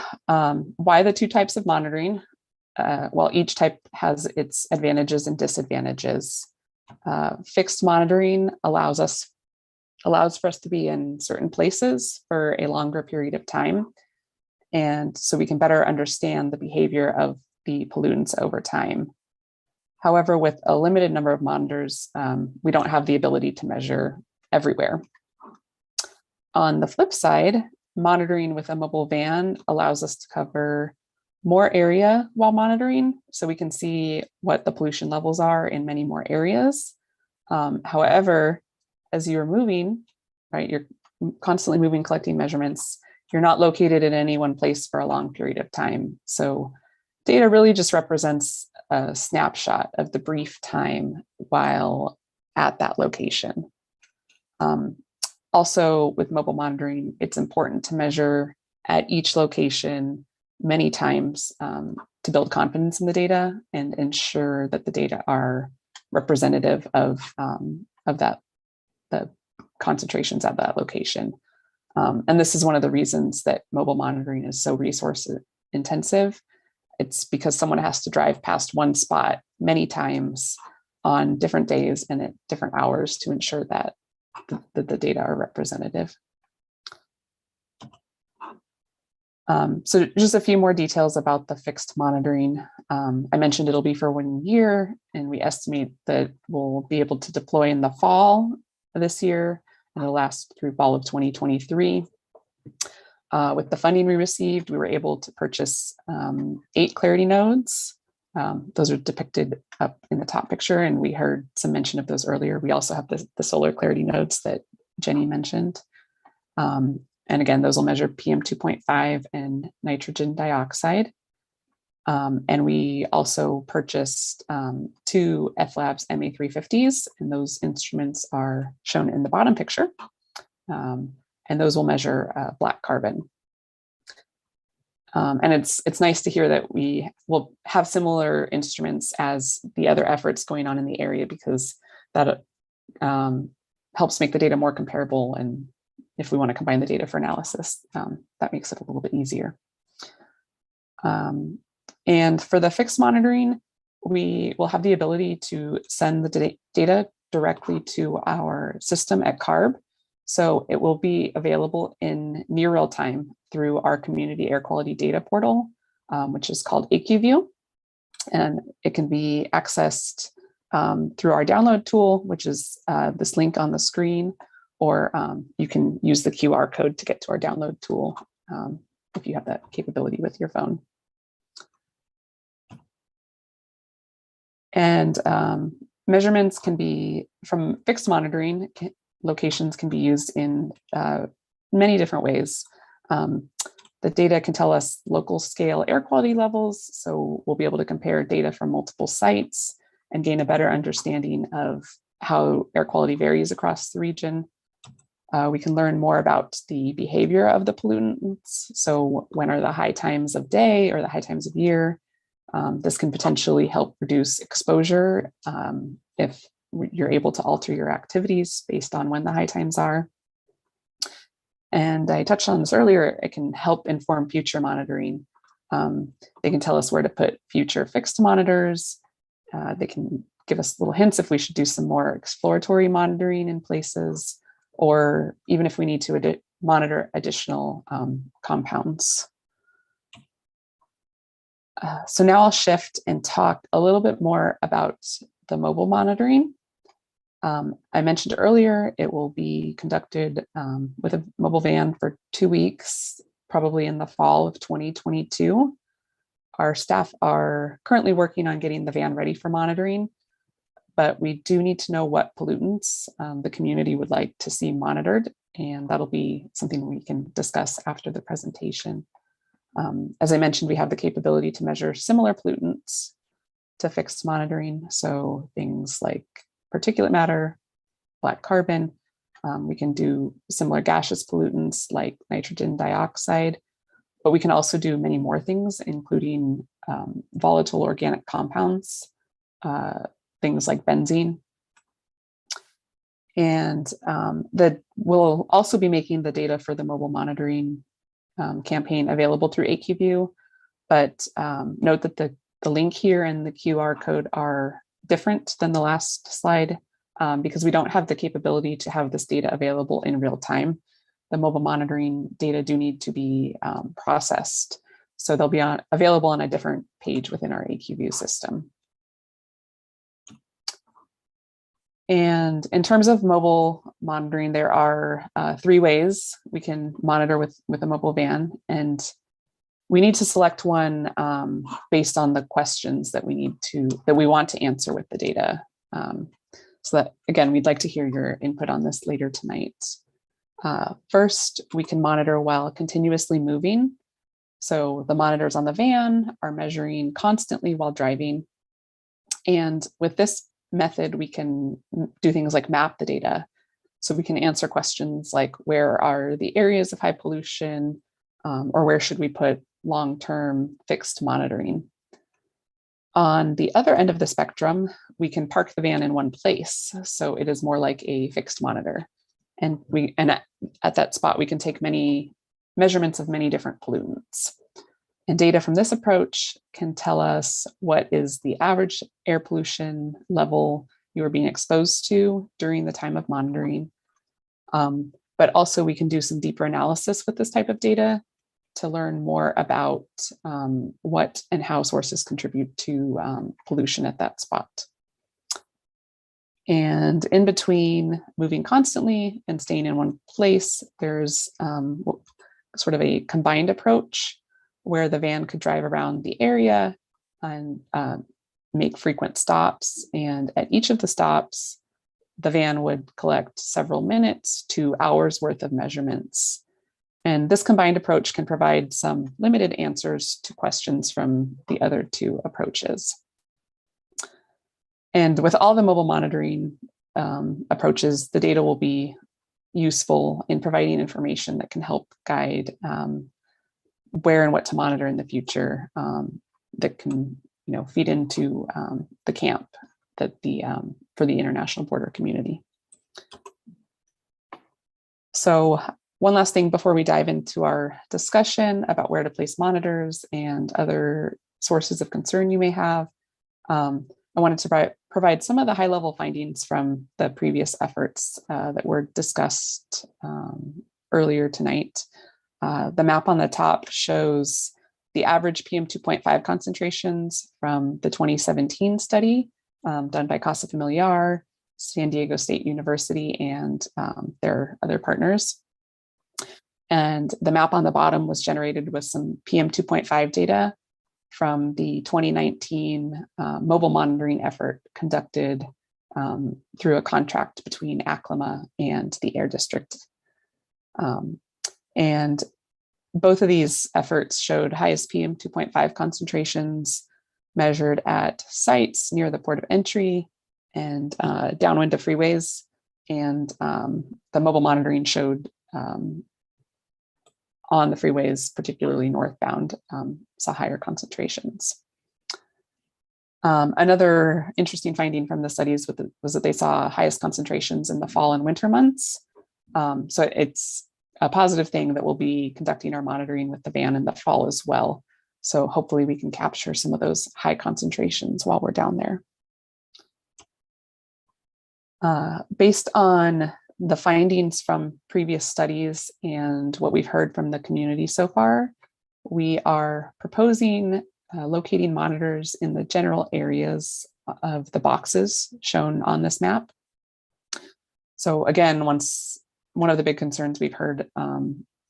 why the two types of monitoring? Well, each type has its advantages and disadvantages. Fixed monitoring allows for us to be in certain places for a longer period of time. And so we can better understand the behavior of the pollutants over time. However, with a limited number of monitors, we don't have the ability to measure everywhere. On the flip side, monitoring with a mobile van allows us to cover more area while monitoring, so we can see what the pollution levels are in many more areas. However, as you're moving, right, you're constantly moving, collecting measurements, you're not located in any one place for a long period of time. So data really just represents a snapshot of the brief time while at that location. Also, with mobile monitoring, it's important to measure at each location many times to build confidence in the data and ensure that the data are representative of the concentrations at that location. And this is one of the reasons that mobile monitoring is so resource intensive. It's because someone has to drive past one spot many times on different days and at different hours to ensure that the data are representative. So just a few more details about the fixed monitoring. I mentioned it'll be for 1 year, and we estimate that we'll be able to deploy in the fall of this year, and it'll last through fall of 2023. With the funding we received, we were able to purchase 8 Clarity nodes. Those are depicted up in the top picture, and we heard some mention of those earlier. We also have the solar Clarity nodes that Jenny mentioned. And again, those will measure PM 2.5 and nitrogen dioxide. And we also purchased 2 F-Labs MA350s, and those instruments are shown in the bottom picture. And those will measure black carbon. And it's nice to hear that we will have similar instruments as the other efforts going on in the area, because that helps make the data more comparable. And if we want to combine the data for analysis, that makes it a little bit easier. And for the fixed monitoring, we will have the ability to send the data directly to our system at CARB. So it will be available in near real time through our community air quality data portal, which is called AQView. And it can be accessed through our download tool, which is this link on the screen, or you can use the QR code to get to our download tool if you have that capability with your phone. And measurements can be from fixed monitoring. Locations can be used in many different ways. The data can tell us local scale air quality levels, so we'll be able to compare data from multiple sites and gain a better understanding of how air quality varies across the region. We can learn more about the behavior of the pollutants. So when are the high times of day or the high times of year? This can potentially help reduce exposure if you're able to alter your activities based on when the high times are. And I touched on this earlier, it can help inform future monitoring. They can tell us where to put future fixed monitors. They can give us little hints if we should do some more exploratory monitoring in places, or even if we need to monitor additional compounds. So now I'll shift and talk a little bit more about the mobile monitoring. I mentioned earlier, it will be conducted with a mobile van for 2 weeks, probably in the fall of 2022. Our staff are currently working on getting the van ready for monitoring, but we do need to know what pollutants the community would like to see monitored, and that'll be something we can discuss after the presentation. As I mentioned, we have the capability to measure similar pollutants to fixed monitoring, so things like particulate matter, black carbon. We can do similar gaseous pollutants like nitrogen dioxide, but we can also do many more things, including volatile organic compounds, things like benzene. And we'll also be making the data for the mobile monitoring campaign available through AQView, but note that the link here and the QR code are different than the last slide because we don't have the capability to have this data available in real time. The mobile monitoring data do need to be processed, so they'll be available on a different page within our AQView system. And in terms of mobile monitoring, there are 3 ways we can monitor with a mobile van, and we need to select one based on the questions that we want to answer with the data. So that, again, we'd like to hear your input on this later tonight. First, we can monitor while continuously moving. So the monitors on the van are measuring constantly while driving. And with this method, we can do things like map the data. So we can answer questions like, where are the areas of high pollution, or where should we put long-term fixed monitoring? On the other end of the spectrum, we can park the van in one place. So it is more like a fixed monitor. And at that spot, we can take many measurements of many different pollutants. And data from this approach can tell us what is the average air pollution level you are being exposed to during the time of monitoring. But also we can do some deeper analysis with this type of data to learn more about what and how sources contribute to pollution at that spot. And in between moving constantly and staying in one place, there's sort of a combined approach where the van could drive around the area and make frequent stops. And at each of the stops, the van would collect several minutes to hours worth of measurements. And this combined approach can provide some limited answers to questions from the other two approaches. And with all the mobile monitoring approaches, the data will be useful in providing information that can help guide where and what to monitor in the future, that can, feed into the camp that for the international border community. So one last thing before we dive into our discussion about where to place monitors and other sources of concern you may have, I wanted to provide some of the high-level findings from the previous efforts that were discussed earlier tonight. The map on the top shows the average PM 2.5 concentrations from the 2017 study done by Casa Familiar, San Diego State University, and their other partners. And the map on the bottom was generated with some PM 2.5 data from the 2019 mobile monitoring effort conducted through a contract between ACLIMA and the Air District. And both of these efforts showed highest PM 2.5 concentrations measured at sites near the port of entry and downwind of freeways. And the mobile monitoring showed on the freeways, particularly northbound, saw higher concentrations. Another interesting finding from the studies was that they saw highest concentrations in the fall and winter months. So it's a positive thing that we'll be conducting our monitoring with the van in the fall as well. So hopefully we can capture some of those high concentrations while we're down there. Based on the findings from previous studies and what we've heard from the community so far, we are proposing locating monitors in the general areas of the boxes shown on this map. So again, one of the big concerns we've heard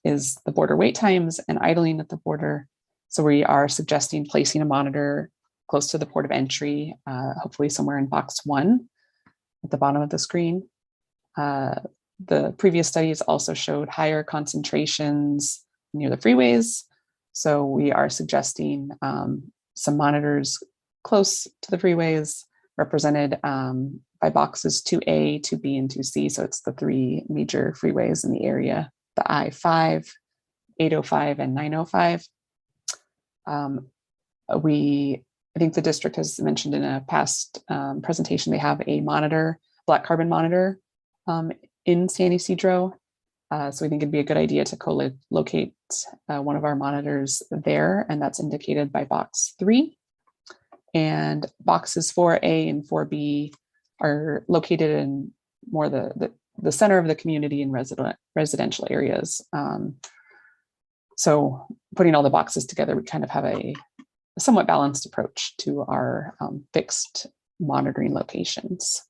is the border wait times and idling at the border. So we are suggesting placing a monitor close to the port of entry, hopefully somewhere in box 1 at the bottom of the screen. The previous studies also showed higher concentrations near the freeways. So we are suggesting some monitors close to the freeways represented by boxes 2A, 2B, and 2C. So it's the 3 major freeways in the area, the I-5, 805, and 905. I think the district has mentioned in a past presentation, they have a monitor, black carbon monitor in San Ysidro. So we think it'd be a good idea to co-locate one of our monitors there, and that's indicated by box 3. And boxes 4A and 4B are located in more the center of the community in residential areas. So putting all the boxes together, we kind of have a somewhat balanced approach to our fixed monitoring locations.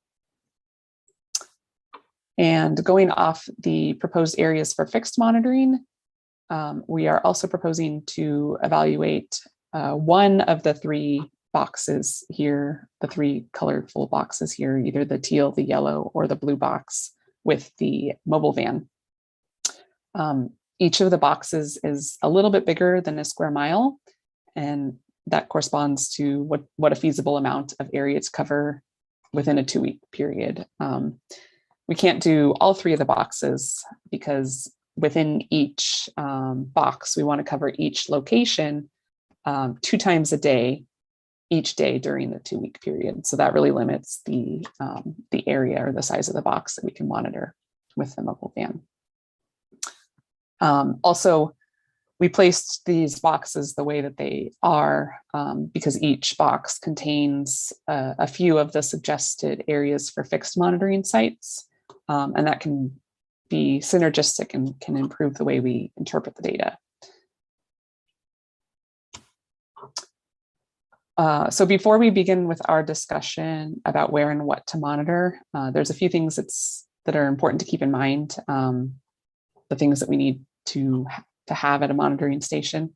And going off the proposed areas for fixed monitoring, we are also proposing to evaluate one of the 3 boxes here, the 3 colorful boxes here, either the teal, the yellow, or the blue box with the mobile van. Each of the boxes is a little bit bigger than a square mile, and that corresponds to what a feasible amount of area to cover within a 2-week period. We can't do all 3 of the boxes because within each box, we want to cover each location 2 times a day, each day during the 2-week period. So that really limits the area or the size of the box that we can monitor with the mobile van. Also, we placed these boxes the way that they are because each box contains a few of the suggested areas for fixed monitoring sites, and that can be synergistic and can improve the way we interpret the data. So before we begin with our discussion about where and what to monitor, there's a few things that are important to keep in mind, the things that we need to have at a monitoring station.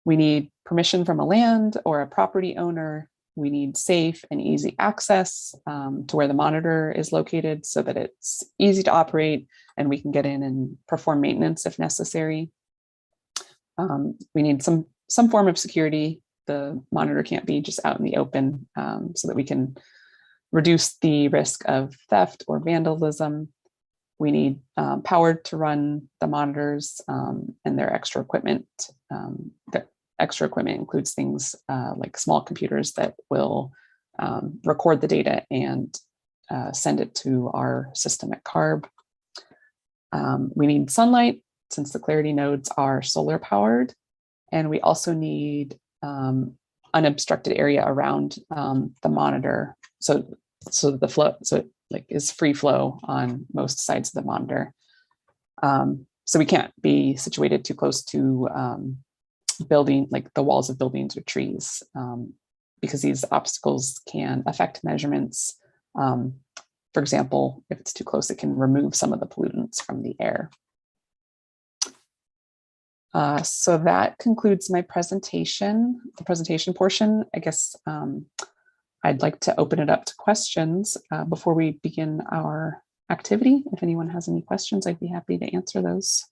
We need permission from a land or a property owner. We need safe and easy access to where the monitor is located so that it's easy to operate and we can get in and perform maintenance if necessary. We need some form of security. The monitor can't be just out in the open so that we can reduce the risk of theft or vandalism. We need power to run the monitors and their extra equipment. The extra equipment includes things like small computers that will record the data and send it to our system at CARB. We need sunlight since the Clarity nodes are solar powered. And we also need unobstructed area around the monitor. So the flow, like is free flow on most sides of the monitor. So we can't be situated too close to building, like the walls of buildings or trees, because these obstacles can affect measurements. For example, if it's too close, it can remove some of the pollutants from the air. So that concludes my presentation, the presentation portion. I guess I'd like to open it up to questions before we begin our activity. If anyone has any questions, I'd be happy to answer those.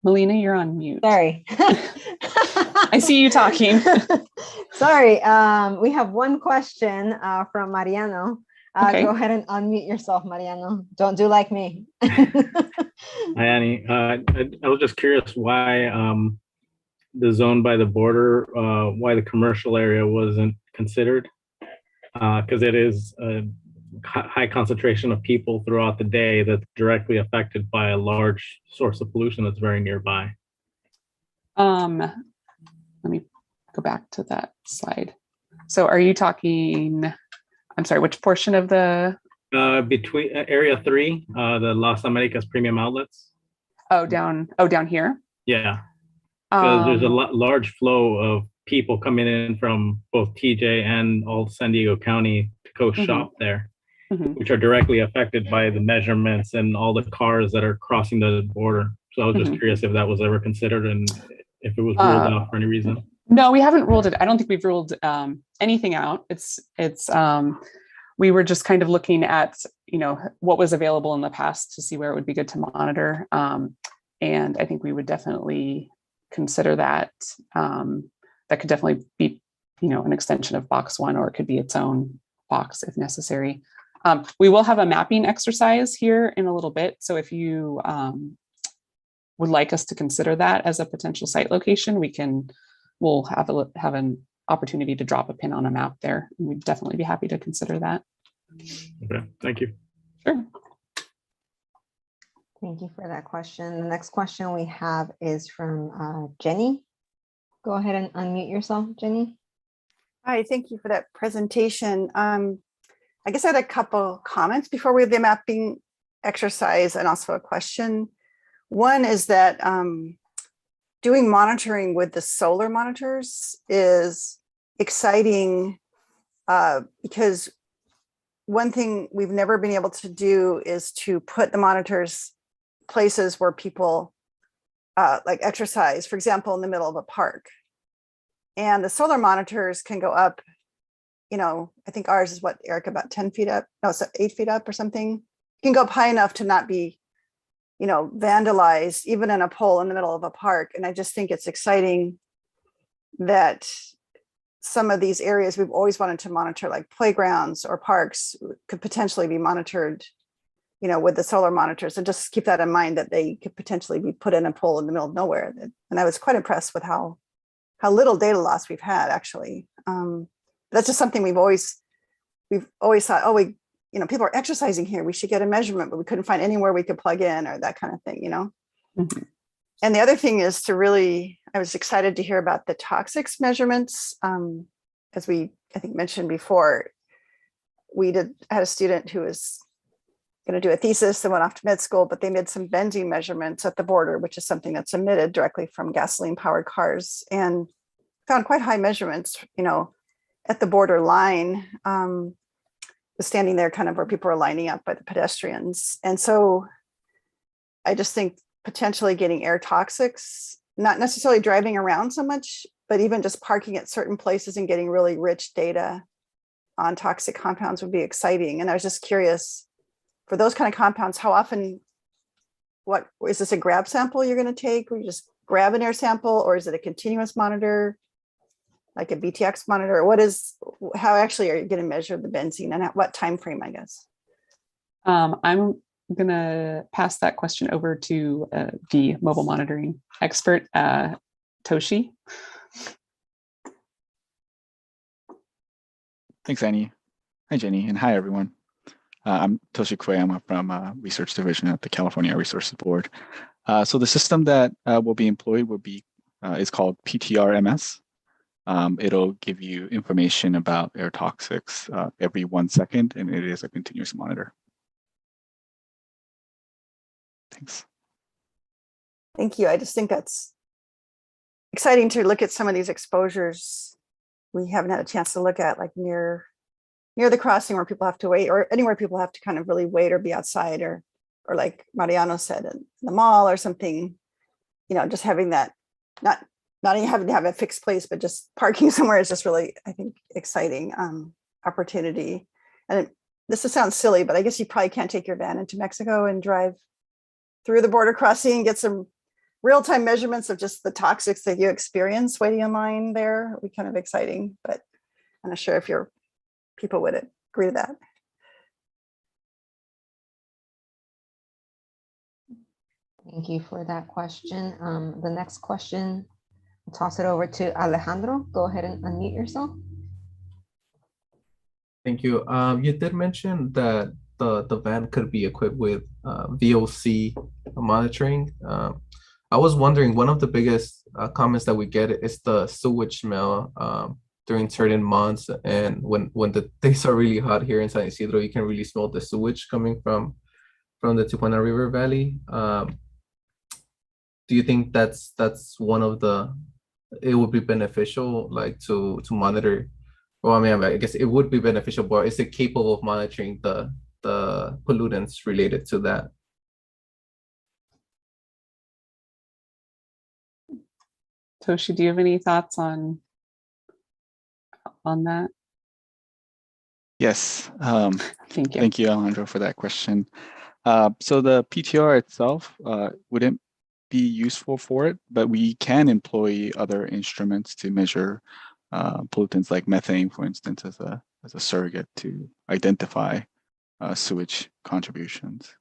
Melina, you're on mute. Sorry. I see you talking. Sorry. We have one question from Mariano. Okay. Go ahead and unmute yourself, Mariano. Don't do like me. Hi, Annie. I was just curious why the zone by the border, why the commercial area wasn't considered, because it is a high concentration of people throughout the day that's directly affected by a large source of pollution that's very nearby. Let me go back to that slide. So are you talking, I'm sorry, which portion of the? Between area 3, the Las Americas premium outlets. Oh, down here? Yeah. Because there's a large flow of people coming in from both TJ and all San Diego County to go shop there, which are directly affected by the measurements and all the cars that are crossing the border. So I was just curious if that was ever considered and if it was ruled out for any reason. No, we haven't ruled it. I don't think we've ruled anything out. We were just kind of looking at, what was available in the past to see where it would be good to monitor. And I think we would definitely consider that. That could definitely be, an extension of box 1, or it could be its own box if necessary. We will have a mapping exercise here in a little bit. So if you would like us to consider that as a potential site location, we'll have an opportunity to drop a pin on a map there. And we'd definitely be happy to consider that. Okay, thank you. Sure. Thank you for that question. The next question we have is from Jenny. Go ahead and unmute yourself, Jenny. Hi, thank you for that presentation. I guess I had a couple comments before we have the mapping exercise and also a question. One is that doing monitoring with the solar monitors is exciting because one thing we've never been able to do is to put the monitors places where people like exercise, for example, in the middle of a park. And the solar monitors can go up, you know, I think ours is what, Eric, about 10 feet up? No, it's 8 feet up or something. Can go up high enough to not be, you know, vandalized, even in a pole in the middle of a park. And I just think it's exciting that some of these areas we've always wanted to monitor, like playgrounds or parks, could potentially be monitored, you know, with the solar monitors. So just keep that in mind, that they could potentially be put in a pole in the middle of nowhere. And I was quite impressed with how little data loss we've had, actually. That's just something we've always thought, oh, we, you know, people are exercising here, we should get a measurement, but we couldn't find anywhere we could plug in, or that kind of thing, you know. Mhm. And the other thing is to really, I was excited to hear about the toxics measurements. As we, I think, mentioned before, I had a student who was going to do a thesis and went off to med school, but they made some benzene measurements at the border, which is something that's emitted directly from gasoline powered cars, and found quite high measurements, you know, at the border line, was standing there kind of where people are lining up by the pedestrians. And so I just think potentially getting air toxics, not necessarily driving around so much, but even just parking at certain places and getting really rich data on toxic compounds would be exciting. And I was just curious, for those kind of compounds, how often, what is this, a grab sample you're going to take, where you just grab an air sample, or is it a continuous monitor, like a BTX monitor? How actually are you going to measure the benzene, and at what time frame, I guess? I'm going to pass that question over to the mobile monitoring expert, Toshi. Thanks, Annie. Hi, Jenny, and hi, everyone. I'm Toshi Kue. I'm from Research Division at the California Air Resources Board. So the system that will be employed is called PTRMS. It'll give you information about air toxics every 1 second, and it is a continuous monitor. Thanks. Thank you. I just think that's exciting to look at some of these exposures we haven't had a chance to look at, like near the crossing where people have to wait, or anywhere people have to kind of really wait or be outside, or like Mariano said, in the mall or something, you know, just having that, not even having to have a fixed place, but just parking somewhere is just really, I think, exciting opportunity. And this sounds silly, but I guess you probably can't take your van into Mexico and drive through the border crossing and get some real-time measurements of just the toxics that you experience waiting in line there. It would be kind of exciting, but I'm not sure if your people would agree to that. Thank you for that question. The next question, I'll toss it over to Alejandro. Go ahead and unmute yourself. Thank you. You did mention that the van could be equipped with VOC monitoring. I was wondering, one of the biggest comments that we get is the sewage smell during certain months, and when the days are really hot here in San Ysidro, you can really smell the sewage coming from the Tijuana River Valley. Do you think that's one of it would be beneficial, like to monitor? Well, I mean, I guess it would be beneficial, but is it capable of monitoring the pollutants related to that? Toshi, do you have any thoughts on that? Yes. Thank you. Thank you, Alejandro, for that question. So the PTR itself wouldn't be useful for it, but we can employ other instruments to measure pollutants like methane, for instance, as a surrogate to identify sewage contributions.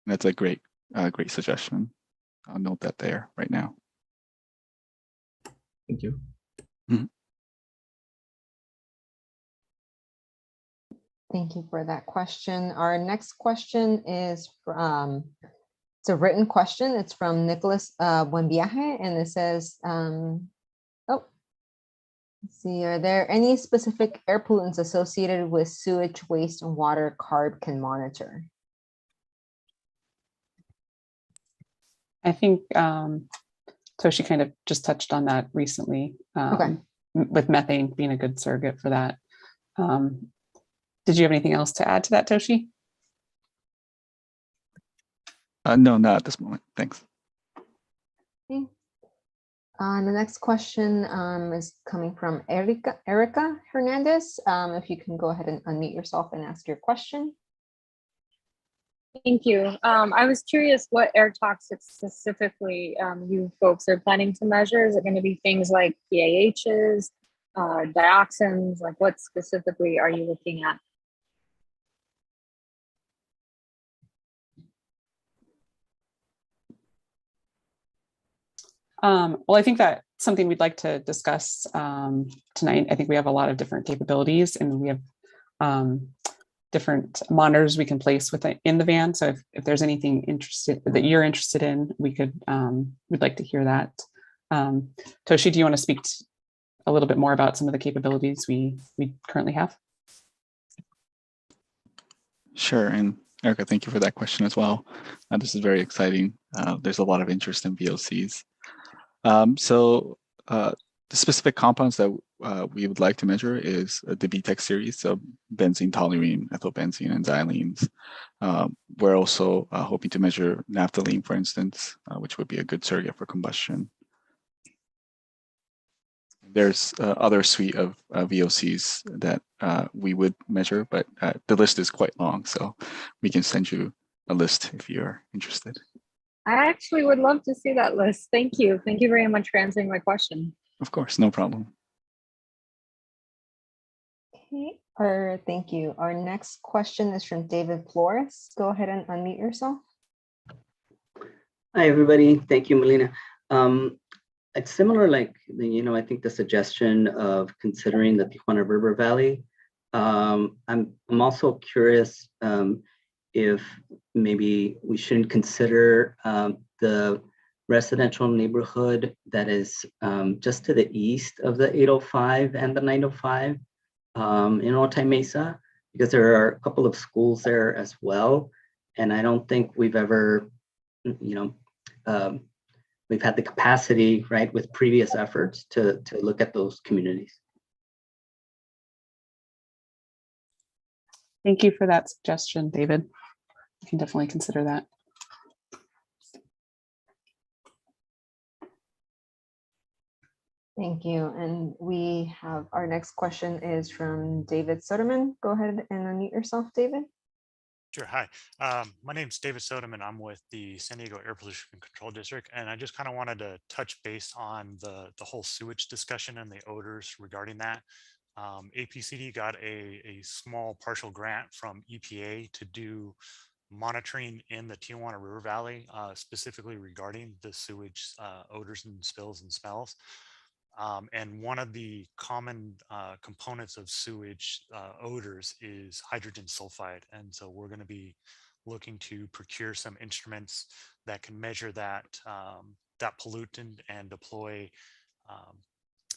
And that's a great suggestion. I'll note that there right now. Thank you. Mm-hmm. Thank you for that question. Our next question is from, it's a written question. It's from Nicholas Buenviaje, and it says, let's see, are there any specific air pollutants associated with sewage, waste, and water CARB can monitor? I think Toshi kind of just touched on that recently, with methane being a good surrogate for that. Did you have anything else to add to that, Toshi? No, not at this moment. Thanks. Okay. The next question is coming from Erica Hernandez. If you can go ahead and unmute yourself and ask your question. Thank you. I was curious what air toxics specifically you folks are planning to measure. Is it going to be things like PAHs, dioxins? Like what specifically are you looking at? Well, I think that's something we'd like to discuss tonight. I think we have a lot of different capabilities, and we have different monitors we can place in the van. So if there's anything that you're interested in, we'd like to hear that. Toshi, do you want to speak a little bit more about some of the capabilities we currently have? Sure, and Erica, thank you for that question as well. This is very exciting. There's a lot of interest in VOCs. The specific compounds that we would like to measure is the BTEC series, so benzene, toluene, ethylbenzene, and xylenes. We're also hoping to measure naphthalene, for instance, which would be a good surrogate for combustion. There's other suite of VOCs that we would measure, but the list is quite long, so we can send you a list if you're interested. I actually would love to see that list. Thank you. Thank you very much for answering my question. Of course, no problem. Okay, thank you. Our next question is from David Flores. Go ahead and unmute yourself. Hi, everybody. Thank you, Melina. It's similar, like, I think the suggestion of considering the Tijuana River Valley. I'm also curious if maybe we shouldn't consider the residential neighborhood that is just to the east of the 805 and the 905 in Otay Mesa, because there are a couple of schools there as well. And I don't think we've ever, we've had the capacity, right, with previous efforts to look at those communities. Thank you for that suggestion, David. We can definitely consider that. Thank you. And we have our next question is from David Soderman. Go ahead and unmute yourself, David. Sure. Hi, my name is David Soderman. I'm with the San Diego Air Pollution Control District, and I just kind of wanted to touch base on the whole sewage discussion and the odors regarding that. APCD got a small partial grant from EPA to do monitoring in the Tijuana River Valley, specifically regarding the sewage odors and spills and smells. And one of the common components of sewage odors is hydrogen sulfide. And so we're going to be looking to procure some instruments that can measure that, that pollutant and deploy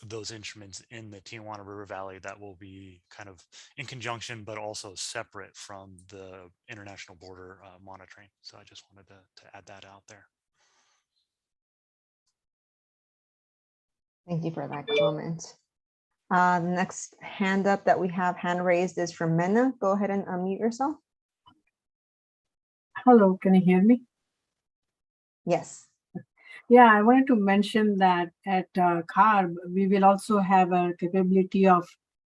those instruments in the Tijuana River Valley that will be kind of in conjunction, but also separate from the international border monitoring. So I just wanted to add that out there. Thank you for that comment. The next hand up that we have hand raised is from Mena. Go ahead and unmute yourself. Hello, can you hear me? Yes. Yeah, I wanted to mention that at CARB, we will also have a capability of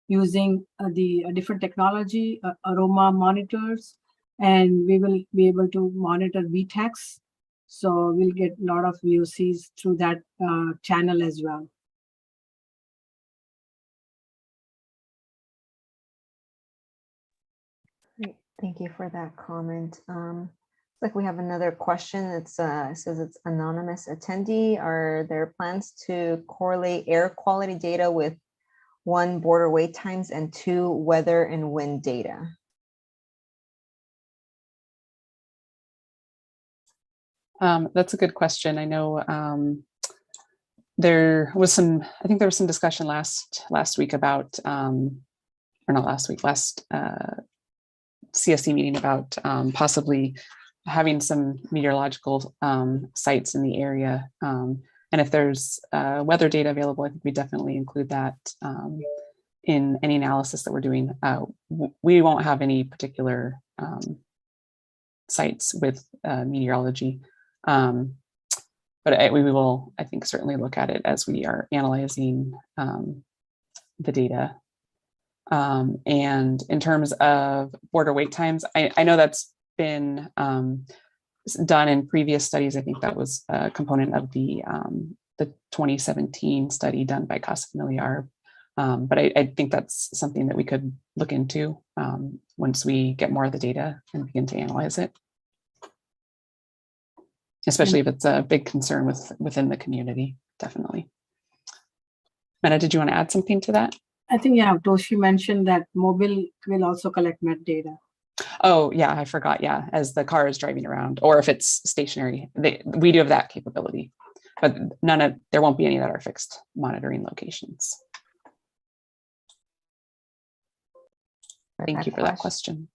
using the different technology, aroma monitors, and we will be able to monitor VTEX. So we'll get a lot of VOCs through that channel as well. Great. Thank you for that comment. Like we have another question. It says it's anonymous attendee. Are there plans to correlate air quality data with 1, border wait times, and 2, weather and wind data? That's a good question. I know there was some discussion last week about, or not last week, last CSC meeting about possibly having some meteorological sites in the area. And if there's weather data available, I think we definitely include that in any analysis that we're doing. We won't have any particular sites with meteorology. we will, I think, certainly look at it as we are analyzing the data. And in terms of border wait times, I know that's been done in previous studies. I think that was a component of the 2017 study done by Casa Familiar. But I think that's something that we could look into once we get more of the data and begin to analyze it. Especially if it's a big concern within the community, definitely. Mena, did you want to add something to that? I think, yeah, Toshi mentioned that mobile will also collect metadata. Oh, yeah, I forgot. Yeah, as the car is driving around, or if it's stationary, we do have that capability, but there won't be any that are fixed monitoring locations. Thank you for that question.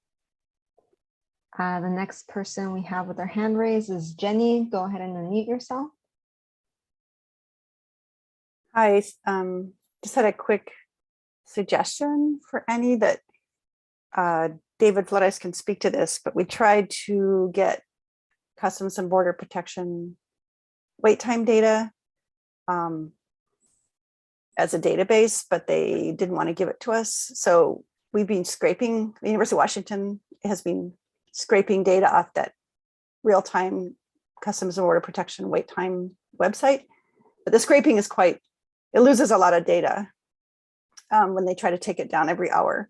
The next person we have with their hand raised is Jenny. Go ahead and unmute yourself. Hi, just had a quick suggestion for Annie that David Flores can speak to this, but we tried to get Customs and Border Protection wait time data as a database, but they didn't want to give it to us. So we've been scraping, the University of Washington has been scraping data off that real-time Customs and Border Protection wait time website. But the scraping is it loses a lot of data when they try to take it down every hour.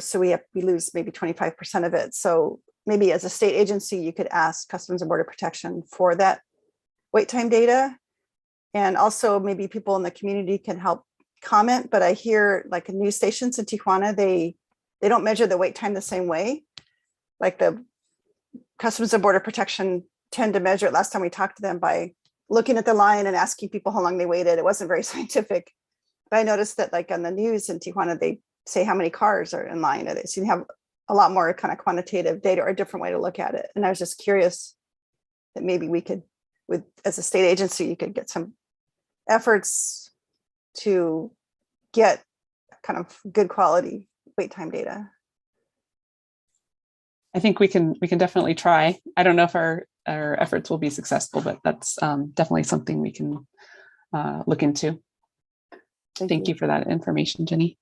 So we lose maybe 25% of it. So maybe as a state agency, you could ask Customs and Border Protection for that wait time data. And also maybe people in the community can help comment, but I hear like in news stations in Tijuana, they don't measure the wait time the same way. Like the Customs and Border Protection tend to measure it, last time we talked to them, by looking at the line and asking people how long they waited. It wasn't very scientific. But I noticed that like on the news in Tijuana, they say how many cars are in line. They seem to have a lot more kind of quantitative data, or a different way to look at it. And I was just curious that maybe we could, as a state agency, you could get some efforts to get kind of good quality wait time data. I think we can definitely try. I don't know if our efforts will be successful, but that's definitely something we can look into. Thank you for that information, Jenny.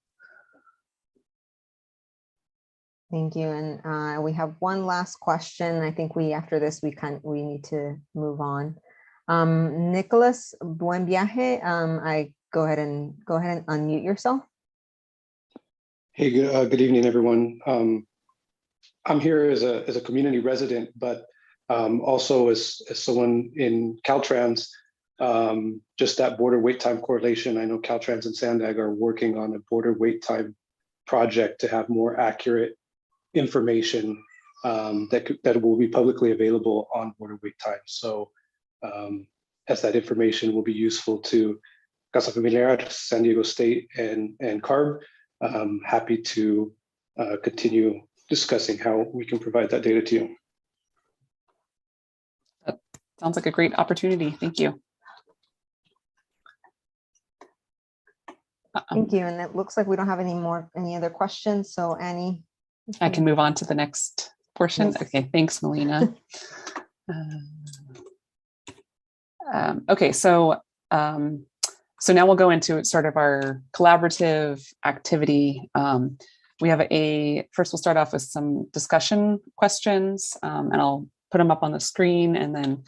Thank you. And we have one last question. I think after this we need to move on. Nicholas, buen viaje. Go ahead and unmute yourself. Hey, good evening, everyone. I'm here as a community resident, but also as someone in Caltrans. Just that border wait time correlation. I know Caltrans and Sandag are working on a border wait time project to have more accurate information that will be publicly available on border wait time. So as that information will be useful to Casa Familiar, San Diego State, and CARB, happy to continue discussing how we can provide that data to you. That sounds like a great opportunity. Thank you. Thank you. And it looks like we don't have any other questions. So Annie, I can move on to the next portion. Yes. Okay, thanks, Melina. Okay, so now we'll go into sort of our collaborative activity. We have first we'll start off with some discussion questions, and I'll put them up on the screen, and then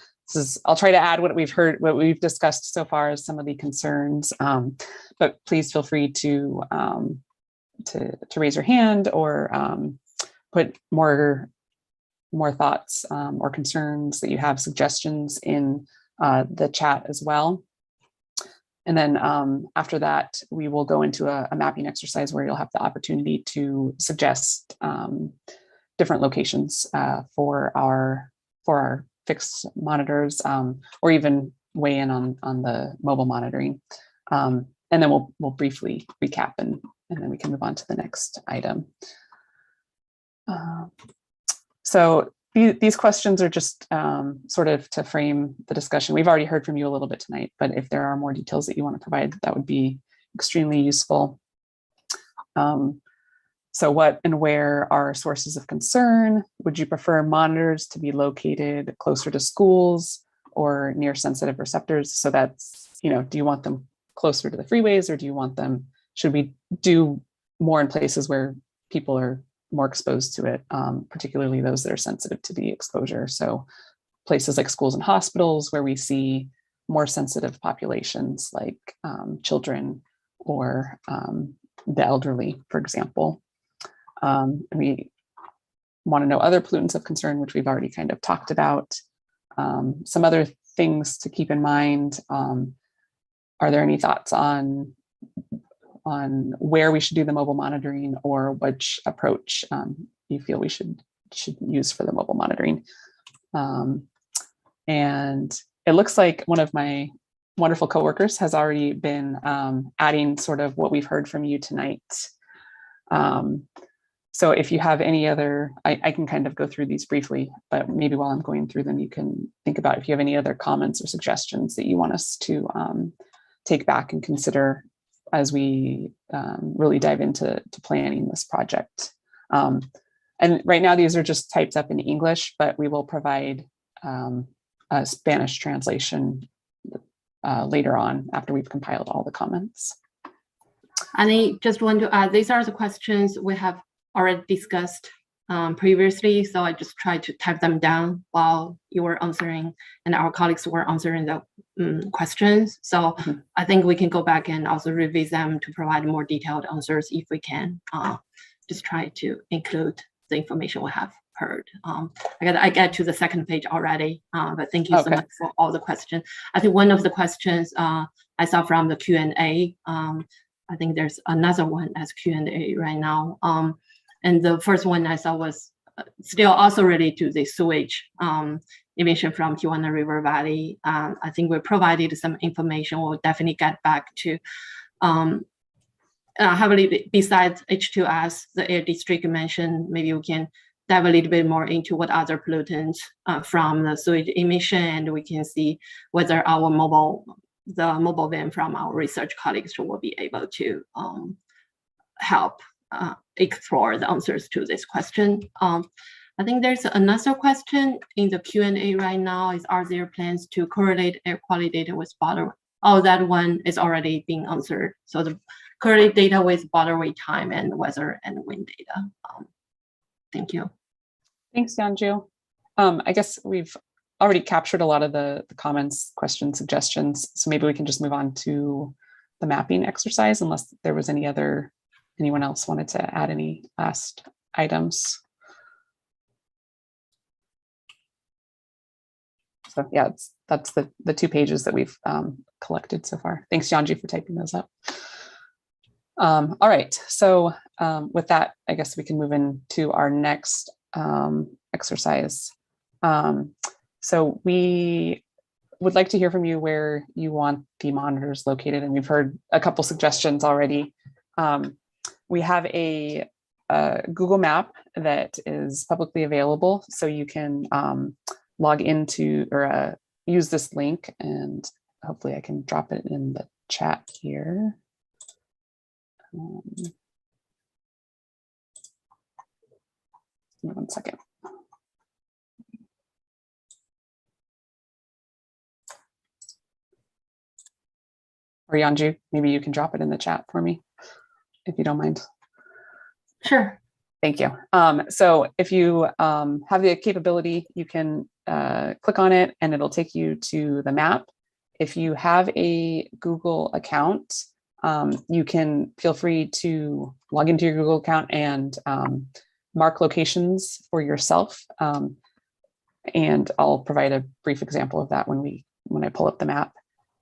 I'll try to add what we've discussed so far as some of the concerns, but please feel free to raise your hand or put more thoughts or concerns that you have, suggestions in the chat as well. And then after that, we will go into a mapping exercise where you'll have the opportunity to suggest different locations for our fixed monitors, or even weigh in on the mobile monitoring. And then we'll briefly recap and then we can move on to the next item. So these questions are just sort of to frame the discussion. We've already heard from you a little bit tonight, but if there are more details that you want to provide, that would be extremely useful. So what and where are sources of concern? Would you prefer monitors to be located closer to schools or near sensitive receptors. So that's, do you want them closer to the freeways, or do you want them, should we do more in places where people are more exposed to it, particularly those that are sensitive to the exposure? So places like schools and hospitals where we see more sensitive populations like children or the elderly, for example. And we want to know other pollutants of concern, which we've already kind of talked about. Some other things to keep in mind. Are there any thoughts on where we should do the mobile monitoring, or which approach you feel we should use for the mobile monitoring? And it looks like one of my wonderful coworkers has already been adding sort of what we've heard from you tonight. So if you have any other, I can kind of go through these briefly, but maybe while I'm going through them, you can think about if you have any other comments or suggestions that you want us to take back and consider as we really dive into planning this project. And right now, these are just typed up in English, but we will provide a Spanish translation later on after we've compiled all the comments. And I just want to add, these are the questions we have already discussed previously, so I just tried to type them down while you were answering and our colleagues were answering the questions. So I think we can go back and also revise them to provide more detailed answers if we can. Just try to include the information we have heard. I get to the second page already, but thank you so much for all the questions. I think one of the questions I saw from the Q&A, I think there's another one as Q&A right now. And the first one I saw was still also related to the sewage emission from Tijuana River Valley. I think we provided some information. We'll definitely get back to heavily besides H2S, the air district mentioned. Maybe we can dive a little bit more into what other pollutants from the sewage emission, and we can see whether our the mobile van from our research colleagues will be able to help explore the answers to this question. I think there's another question in the Q&A right now is, are there plans to correlate air quality data with bottle? Oh, that one is already being answered. So the correlate data with bottle wait time and weather and wind data. Thank you. Thanks, Yanju. I guess we've already captured a lot of the comments, questions, suggestions. So maybe we can just move on to the mapping exercise, unless there was anyone else wanted to add any last items. So yeah, that's the 2 pages that we've collected so far. Thanks, Yanji, for typing those up. All right, so with that, I guess we can move into our next exercise. So we would like to hear from you where you want the monitors located, and we've heard a couple suggestions already. We have a Google map that is publicly available, so you can log into or use this link, and hopefully I can drop it in the chat here. 1 second. Or Yanju, maybe you can drop it in the chat for me, if you don't mind. Sure. Thank you. So if you have the capability, you can click on it and it'll take you to the map. If you have a Google account, you can feel free to log into your Google account and mark locations for yourself. And I'll provide a brief example of that when I pull up the map.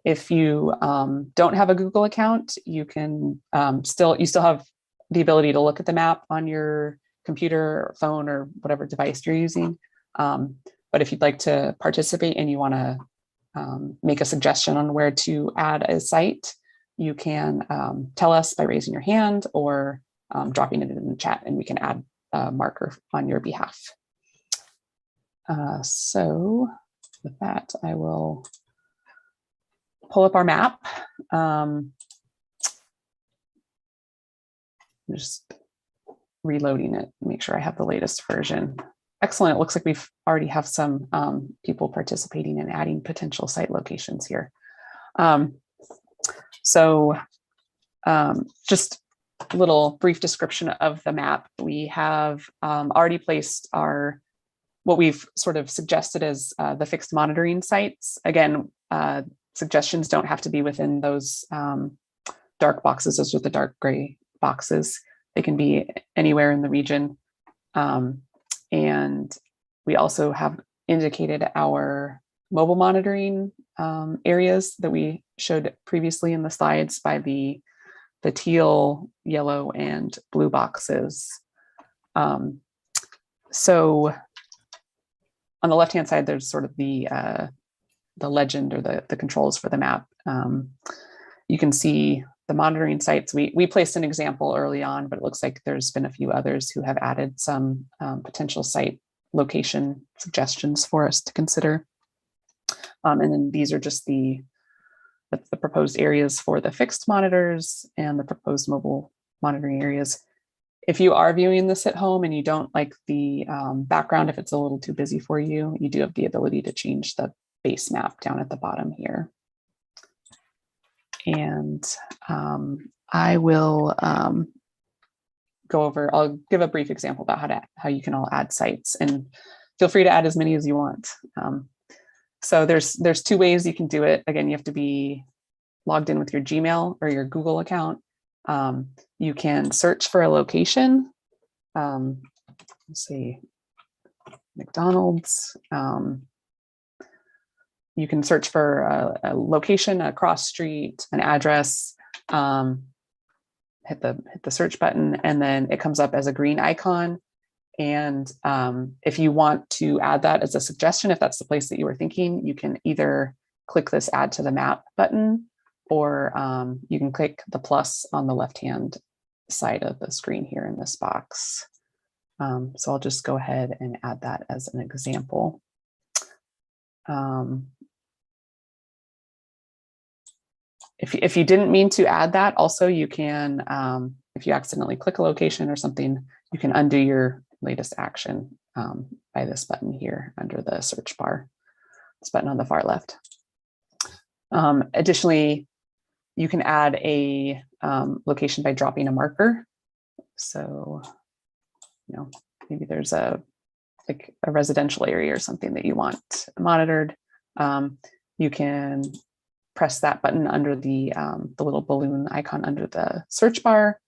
If you don't have a Google account, you can still have the ability to look at the map on your computer or phone or whatever device you're using. But if you'd like to participate and you want to make a suggestion on where to add a site, you can tell us by raising your hand or dropping it in the chat, and we can add a marker on your behalf. So with that, I will pull up our map. Just reloading it, make sure I have the latest version. Excellent. It looks like we've already have some people participating and adding potential site locations here. Just a little brief description of the map. We have already placed what we've sort of suggested as the fixed monitoring sites. Again, suggestions don't have to be within those dark boxes, those are the dark gray boxes. They can be anywhere in the region. And we also have indicated our mobile monitoring areas that we showed previously in the slides by the teal, yellow, and blue boxes. So on the left-hand side, there's sort of the legend or the controls for the map. You can see the monitoring sites. We placed an example early on, but it looks like there's been a few others who have added some potential site location suggestions for us to consider. And then these are just the proposed areas for the fixed monitors and the proposed mobile monitoring areas. If you are viewing this at home and you don't like the background, if it's a little too busy for you, you do have the ability to change the base map down at the bottom here. And I will I'll give a brief example about how you can all add sites, and feel free to add as many as you want. So there's two ways you can do it. Again, you have to be logged in with your Gmail or your Google account. You can search for a location. Let's see, McDonald's. You can search for a location, a cross street, an address, hit the search button, and then it comes up as a green icon. And if you want to add that as a suggestion, if that's the place that you were thinking, you can either click this add to the map button, or you can click the plus on the left-hand side of the screen here in this box. So I'll just go ahead and add that as an example. If you didn't mean to add that, also you can, if you accidentally click a location or something, you can undo your latest action by this button here under the search bar, this button on the far left. Additionally, you can add a location by dropping a marker. So, maybe there's a residential area or something that you want monitored. You can press that button under the little balloon icon under the search bar,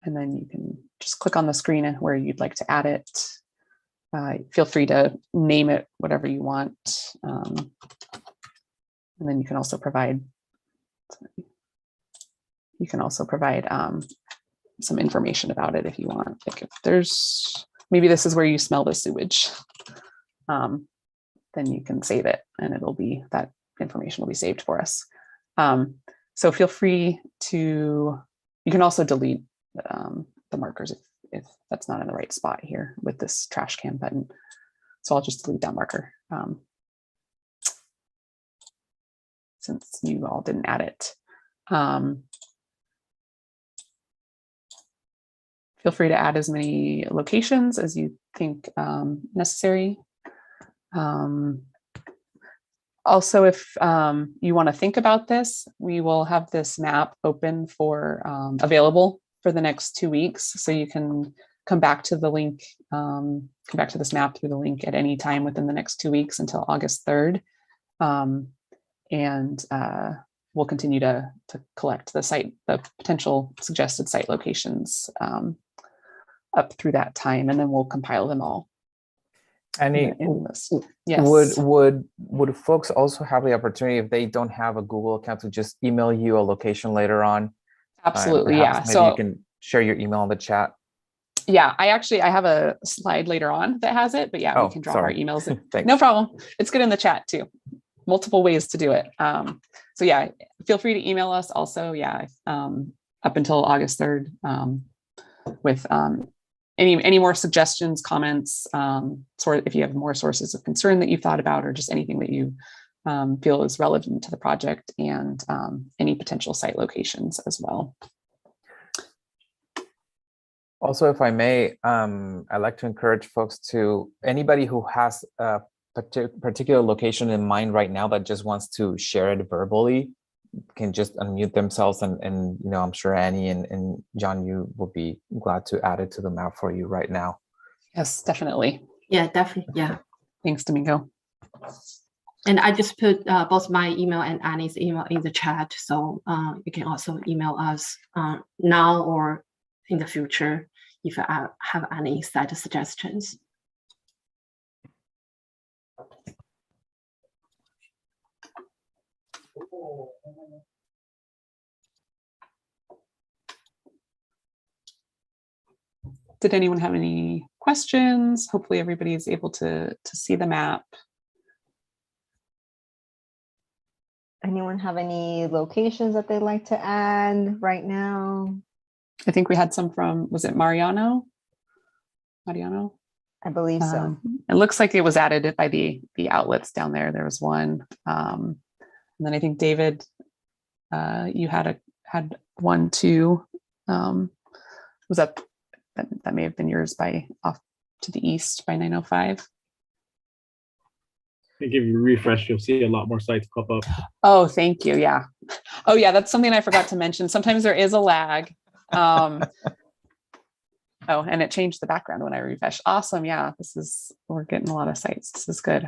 and then you can just click on the screen and where you'd like to add it. Feel free to name it whatever you want. And then you can also provide some information about it if you want. Like if there's, maybe this is where you smell the sewage, then you can save it and that information will be saved for us. So feel free to, you can also delete the markers if that's not in the right spot here with this trash can button. So I'll just delete that marker since you all didn't add it. Feel free to add as many locations as you think necessary. Also, if you want to think about this, we will have this map open for available for the next 2 weeks. So you can come back to the link, come back to this map through the link at any time within the next 2 weeks until August 3rd. And we'll continue to collect the potential suggested site locations up through that time, and then we'll compile them all. Annie, yes. Would folks also have the opportunity, if they don't have a Google account, to just email you a location later on? Absolutely, yeah. Maybe you can share your email in the chat. Yeah, I have a slide later on that has it, but yeah, we can drop our emails. No problem. It's good in the chat too. Multiple ways to do it. So yeah, feel free to email us also. Yeah, up until August 3rd with any more suggestions, comments, if you have more sources of concern that you've thought about, or just anything that you feel is relevant to the project, and any potential site locations as well. Also, if I may, I'd like to encourage folks to, anybody who has a particular location in mind right now that just wants to share it verbally, can just unmute themselves, and you know, I'm sure Annie and John, you will be glad to add it to the map for you right now. Yes, definitely. Yeah, definitely. Yeah. Thanks, Domingo. And I just put both my email and Annie's email in the chat, so you can also email us now or in the future if you have any site suggestions. Did anyone have any questions? Hopefully everybody is able to see the map. Anyone have any locations that they'd like to add right now? I think we had some from, was it Mariano? Mariano? I believe so. It looks like it was added by the outlets down there. There was one. And then I think David, you had one too. Was that may have been yours by off to the east by 905? I think if you refresh, you'll see a lot more sites pop up. Oh, thank you. Yeah. Oh, yeah. That's something I forgot to mention. Sometimes there is a lag. Oh, and it changed the background when I refreshed. Awesome. Yeah. We're getting a lot of sites. This is good.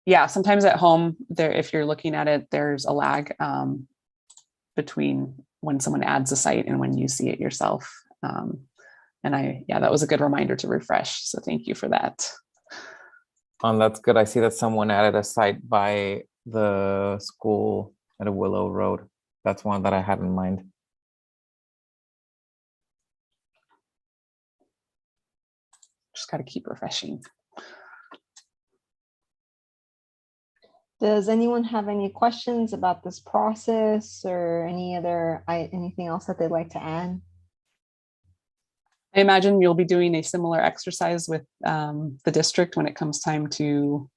Yeah. Sometimes at home there, if you're looking at it, there's a lag between when someone adds a site and when you see it yourself. And that was a good reminder to refresh. So thank you for that. That's good. I see that someone added a site by the school at Willow Road. That's one that I had in mind. Just got to keep refreshing. Does anyone have any questions about this process or anything else that they'd like to add? I imagine you'll be doing a similar exercise with the district when it comes time to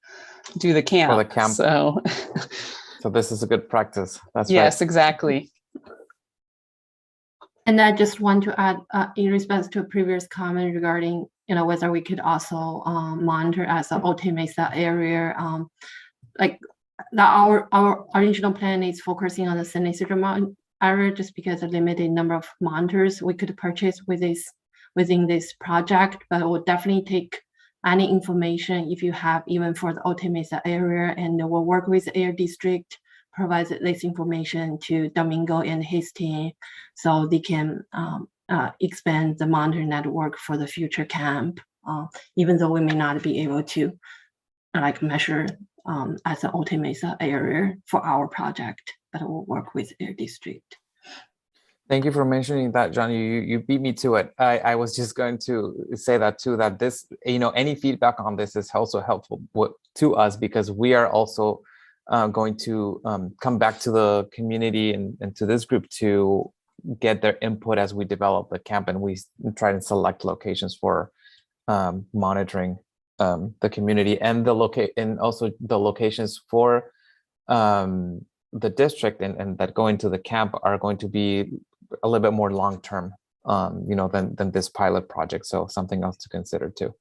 do the camp. For the camp. So this is a good practice. That's yes, right. Exactly. And I just want to add, in response to a previous comment regarding, whether we could also monitor as the Otay Mesa area. Our original plan is focusing on the San Ysidro area, just because of limited number of monitors we could purchase within this project, but we'll definitely take any information if you have, even for the Otay Mesa area, and we'll work with the Air District, provide this information to Domingo and his team, so they can expand the monitor network for the future camp, even though we may not be able to measure as the Otay Mesa area for our project, but we'll work with Air District. Thank you for mentioning that, John. You beat me to it. I was just going to say that too, that this, any feedback on this is also helpful to us, because we are also going to come back to the community and to this group to get their input as we develop the camp, and we try to select locations for monitoring the community, and also the locations for the district and that go into the camp are going to be a little bit more long-term, than this pilot project. So something else to consider too.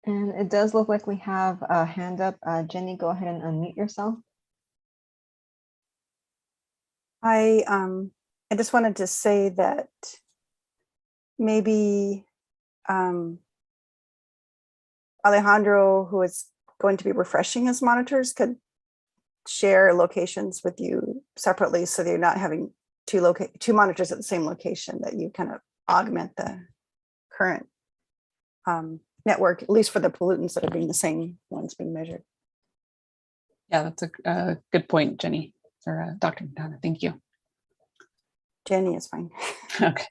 And it does look like we have a hand up. Jenny, go ahead and unmute yourself. I just wanted to say that maybe Alejandro, who is going to be refreshing his monitors, could share locations with you separately, so that you're not having two monitors at the same location, that you kind of augment the current network, at least for the pollutants that are being the same ones being measured. Yeah, that's a good point, Jenny, or Dr. McDonough. Thank you. Jenny is fine. Okay.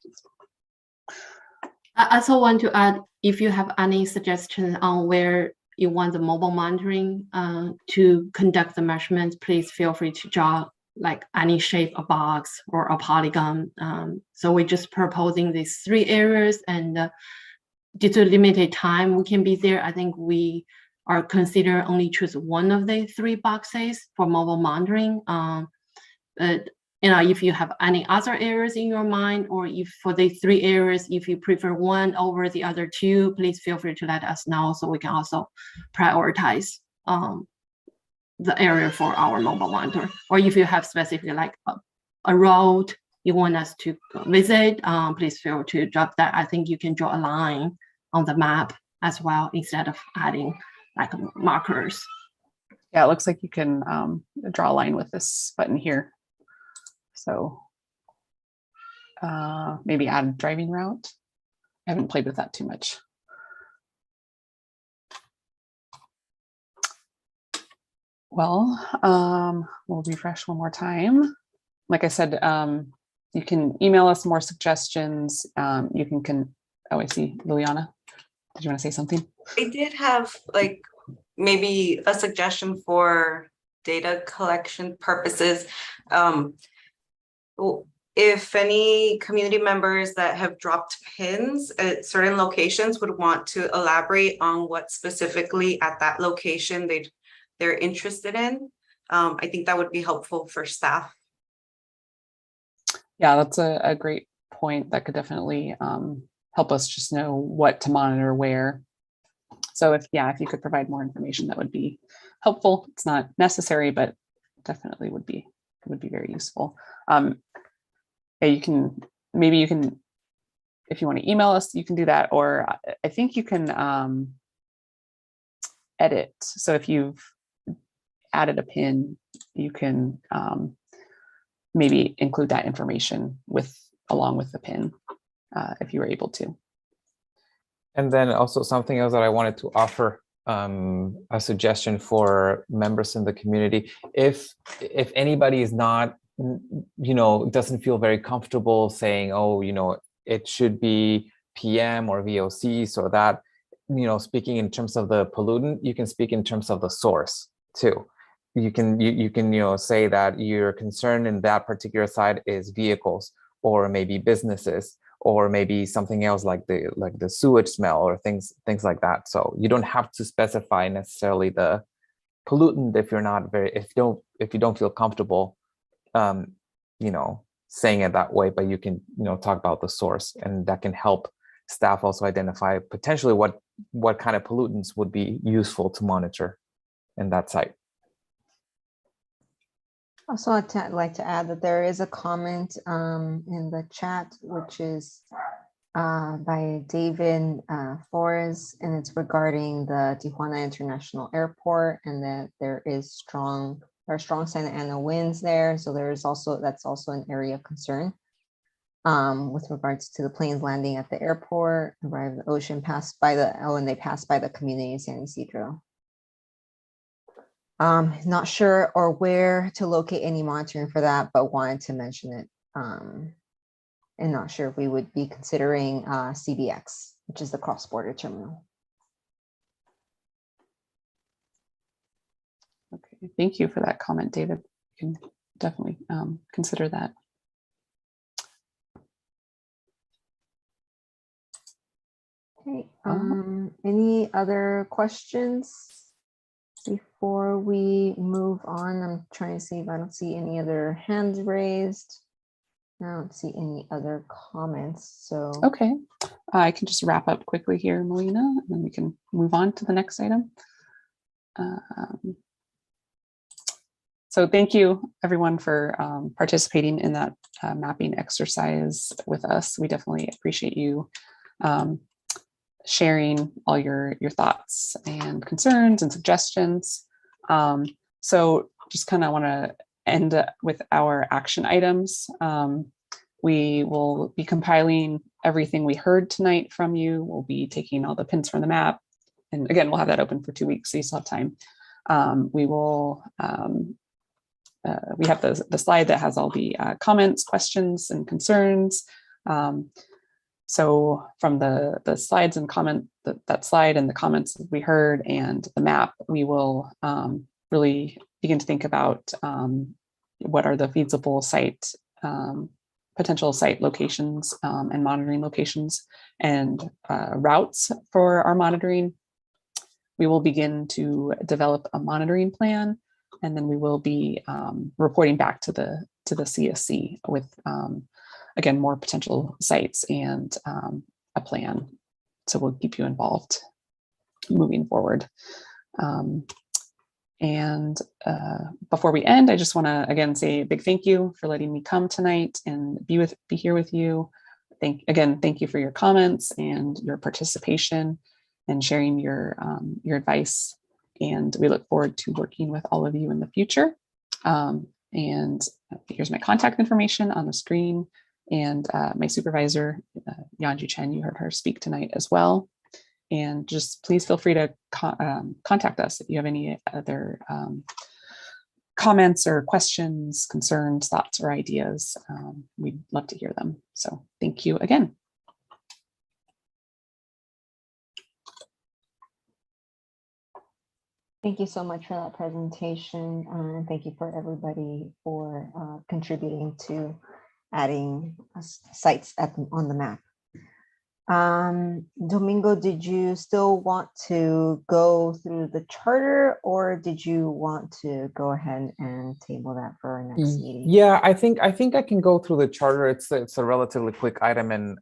I also want to add, if you have any suggestion on where you want the mobile monitoring to conduct the measurements, please feel free to draw any shape, a box or a polygon. So we're just proposing these 3 areas, and due to limited time we can be there, I think we are consider only choose one of the 3 boxes for mobile monitoring. But if you have any other areas in your mind, or if for the 3 areas, if you prefer one over the other 2, please feel free to let us know so we can also prioritize the area for our mobile monitor. Or if you have specific like a road you want us to visit, please feel to drop that. I think you can draw a line on the map as well instead of adding like markers. Yeah, it looks like you can draw a line with this button here. So maybe add a driving route. I haven't played with that too much. Well, we'll refresh one more time. Like I said, you can email us more suggestions. You can oh, I see, Liliana. Did you want to say something? I did have like maybe a suggestion for data collection purposes. If any community members that have dropped pins at certain locations would want to elaborate on what specifically at that location they're interested in, I think that would be helpful for staff. Yeah, that's a great point. That could definitely help us just know what to monitor where. So if you could provide more information, that would be helpful. It's not necessary, but definitely would be very useful. Yeah, you can if you want to email us, you can do that, or I think you can edit. So if you've added a pin, you can maybe include that information along with the pin if you were able to. And then also something else that I wanted to offer a suggestion for members in the community. If anybody is not, doesn't feel very comfortable saying, oh, it should be PM or VOC, so that, speaking in terms of the pollutant, you can speak in terms of the source too. You can say that your concern in that particular side is vehicles, or maybe businesses, or maybe something else like the sewage smell or things like that. So you don't have to specify necessarily the pollutant if you don't feel comfortable, saying it that way. But you can talk about the source, and that can help staff also identify potentially what kind of pollutants would be useful to monitor in that site. Also, I'd like to add that there is a comment in the chat, which is by David Flores, and it's regarding the Tijuana International Airport, and that there are strong Santa Ana winds there. So that's also an area of concern with regards to the planes landing at the airport, arrive at the ocean, and they pass by the community of San Ysidro. Not sure or where to locate any monitoring for that, but wanted to mention it. And not sure if we would be considering CBX, which is the cross-border terminal. Okay, thank you for that comment, David. You can definitely consider that. Okay, any other questions before we move on? I'm trying to see if I don't see any other hands raised. I don't see any other comments. So okay, I can just wrap up quickly here, Melina, and then we can move on to the next item. So thank you everyone for participating in that mapping exercise with us. We definitely appreciate you sharing all your thoughts and concerns and suggestions. So just kind of want to end with our action items. We will be compiling everything we heard tonight from you. We'll be taking all the pins from the map. And again, we'll have that open for 2 weeks, so you still have time. We will, we have the slide that has all the comments, questions, and concerns. So from the slides and comment, that slide and the comments that we heard and the map, we will really begin to think about what are the feasible site, potential site locations and monitoring locations and routes for our monitoring. We will begin to develop a monitoring plan, and then we will be reporting back to the to the CSC with, again, more potential sites and a plan. So we'll keep you involved moving forward. And before we end, I just want to again say a big thank you for letting me come tonight and be here with you. Thank you for your comments and your participation and sharing your advice. And we look forward to working with all of you in the future. And here's my contact information on the screen, and my supervisor, Yanju Chen, you heard her speak tonight as well. And just please feel free to contact us if you have any other comments or questions, concerns, thoughts, or ideas. We'd love to hear them. So thank you again. Thank you so much for that presentation. And thank you for everybody for contributing to adding sites on the map. Domingo, did you still want to go through the charter, or did you want to go ahead and table that for our next meeting? Yeah, I think I can go through the charter. It's a relatively quick item, and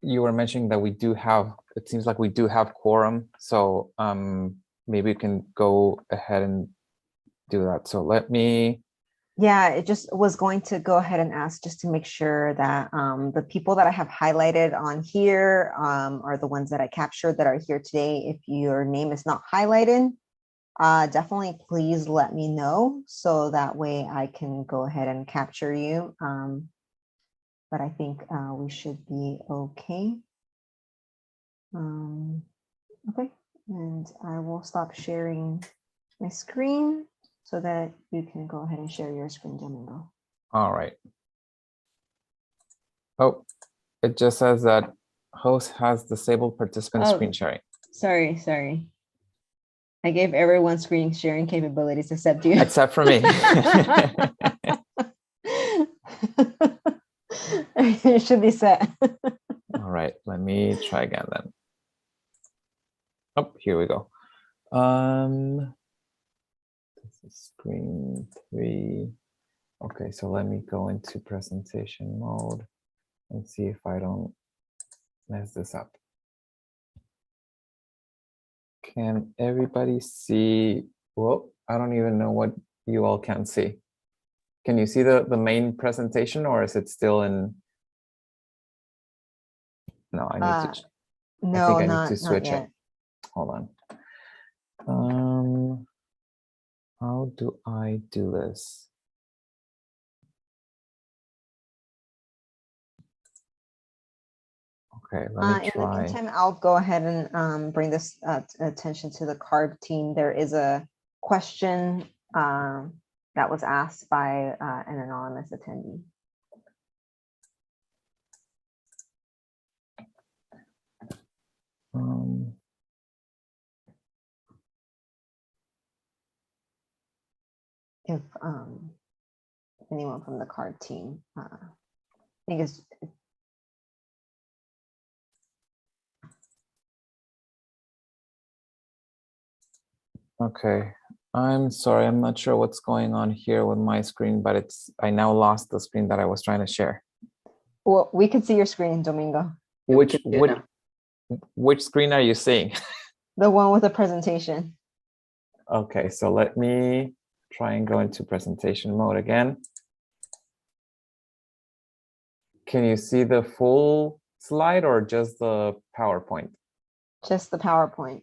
you were mentioning that we do have, it seems like we do have quorum, so maybe we can go ahead and do that. So let me. Yeah, it just was going to go ahead and ask just to make sure that the people that I have highlighted on here are the ones that I captured that are here today. If your name is not highlighted, definitely please let me know so that way I can go ahead and capture you. But I think we should be okay. Okay, and I will stop sharing my screen so that you can go ahead and share your screen, Domingo. All right. Oh, it just says that host has disabled participant screen sharing. Sorry. I gave everyone screen sharing capabilities except you. Except for me. You should be set. All right, let me try again then. Oh, here we go. This is screen 3. Okay, so let me go into presentation mode and see if I don't mess this up. Can everybody see? Well, I don't even know what you all can see. Can you see the main presentation, or is it still in? No, I need to. No, I think I not need to switch yet. it. Hold on. How do I do this? Okay, let me try. In the meantime, I'll go ahead and bring this attention to the CARB team. There is a question that was asked by an anonymous attendee. If anyone from the CARB team, I think it's. Okay, I'm sorry, I'm not sure what's going on here with my screen, but I now lost the screen that I was trying to share. Well, we can see your screen, Domingo. Which screen are you seeing? The one with the presentation. Okay, so let me try and go into presentation mode again. Can you see the full slide or just the PowerPoint? Just the PowerPoint.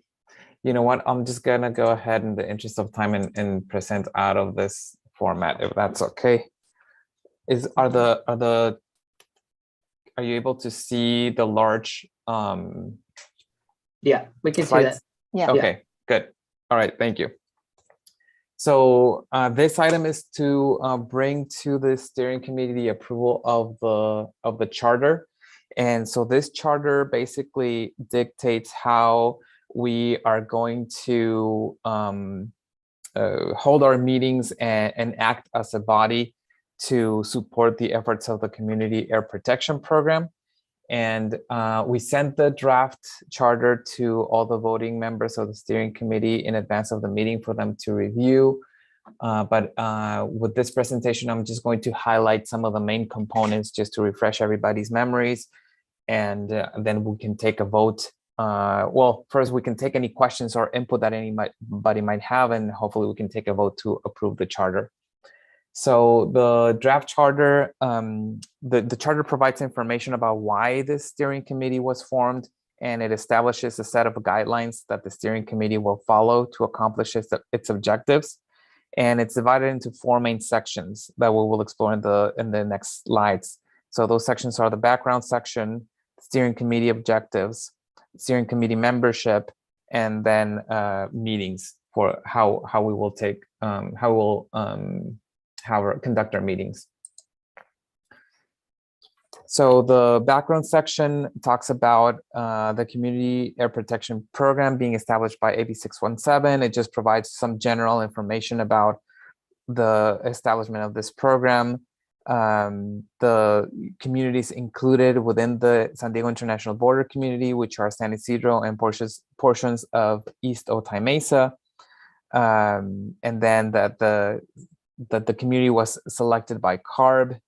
You know what? I'm just gonna go ahead in the interest of time and present out of this format, if that's okay. Are you able to see the large Yeah, we can slides? see that. Yeah. Okay, good. All right, thank you. So this item is to bring to the steering committee the approval of the charter. And so this charter basically dictates how we are going to hold our meetings and act as a body to support the efforts of the Community Air Protection Program. And we sent the draft charter to all the voting members of the steering committee in advance of the meeting for them to review. But with this presentation, I'm just going to highlight some of the main components just to refresh everybody's memories. And then we can take a vote. Well, first we can take any questions or input that anybody might have, and hopefully we can take a vote to approve the charter. So the draft charter, the charter provides information about why this steering committee was formed, and it establishes a set of guidelines that the steering committee will follow to accomplish its objectives. And it's divided into 4 main sections that we will explore in the next slides. So those sections are the background section, steering committee objectives, steering committee membership, and then meetings for how we will take conduct our meetings. So the background section talks about the Community Air Protection Program being established by AB 617. It just provides some general information about the establishment of this program, the communities included within the San Diego International Border Community, which are San Ysidro and portions of East Otay Mesa, and then that the community was selected by CARB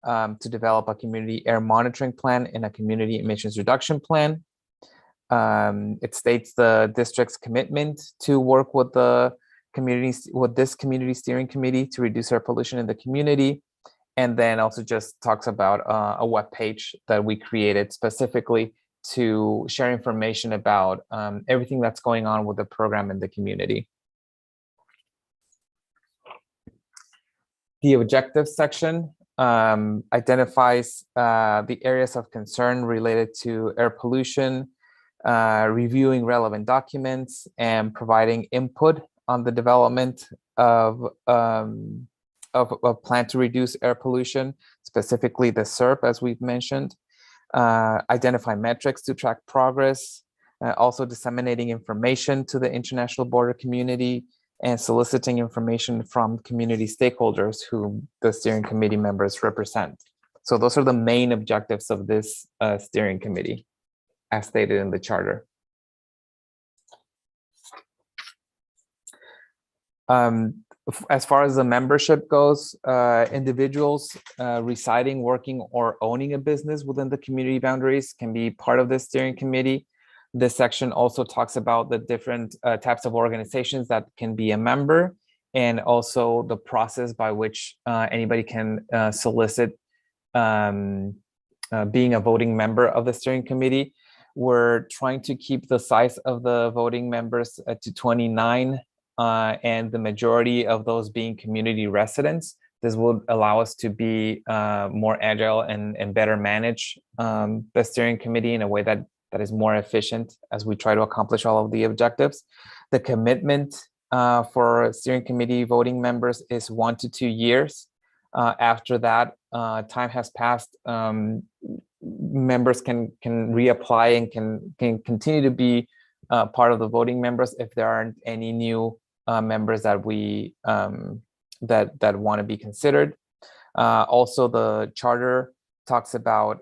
to develop a community air monitoring plan and a community emissions reduction plan. It states the district's commitment to work with this community steering committee to reduce air pollution in the community, and then also just talks about a web page that we created specifically to share information about everything that's going on with the program in the community. The objectives section identifies the areas of concern related to air pollution, reviewing relevant documents, and providing input on the development of a plan to reduce air pollution, specifically the SERP, as we've mentioned. Identify metrics to track progress, also disseminating information to the international border community, and soliciting information from community stakeholders who the steering committee members represent. So those are the main objectives of this steering committee, as stated in the charter. As far as the membership goes, individuals residing, working, or owning a business within the community boundaries can be part of this steering committee. This section also talks about the different types of organizations that can be a member, and also the process by which anybody can solicit being a voting member of the steering committee. We're trying to keep the size of the voting members to 29, and the majority of those being community residents. This will allow us to be more agile and better manage the steering committee in a way that is more efficient as we try to accomplish all of the objectives. The commitment for steering committee voting members is 1 to 2 years. After that, time has passed, members can reapply and can continue to be part of the voting members if there aren't any new members that we that want to be considered. Also, the charter talks about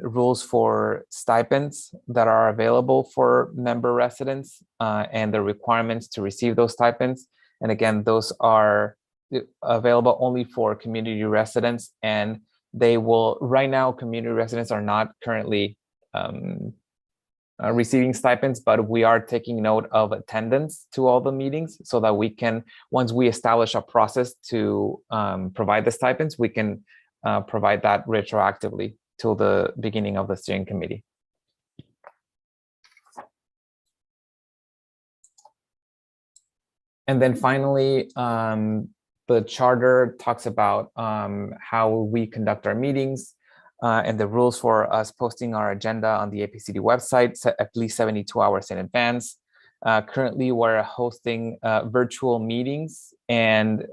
rules for stipends that are available for member residents and the requirements to receive those stipends. And again, those are available only for community residents, and they will, right now, community residents are not currently receiving stipends, but we are taking note of attendance to all the meetings so that we can, once we establish a process to provide the stipends, we can provide that retroactively till the beginning of the steering committee. And then finally, the charter talks about how we conduct our meetings and the rules for us posting our agenda on the APCD website at least 72 hours in advance. Currently, we're hosting virtual meetings, and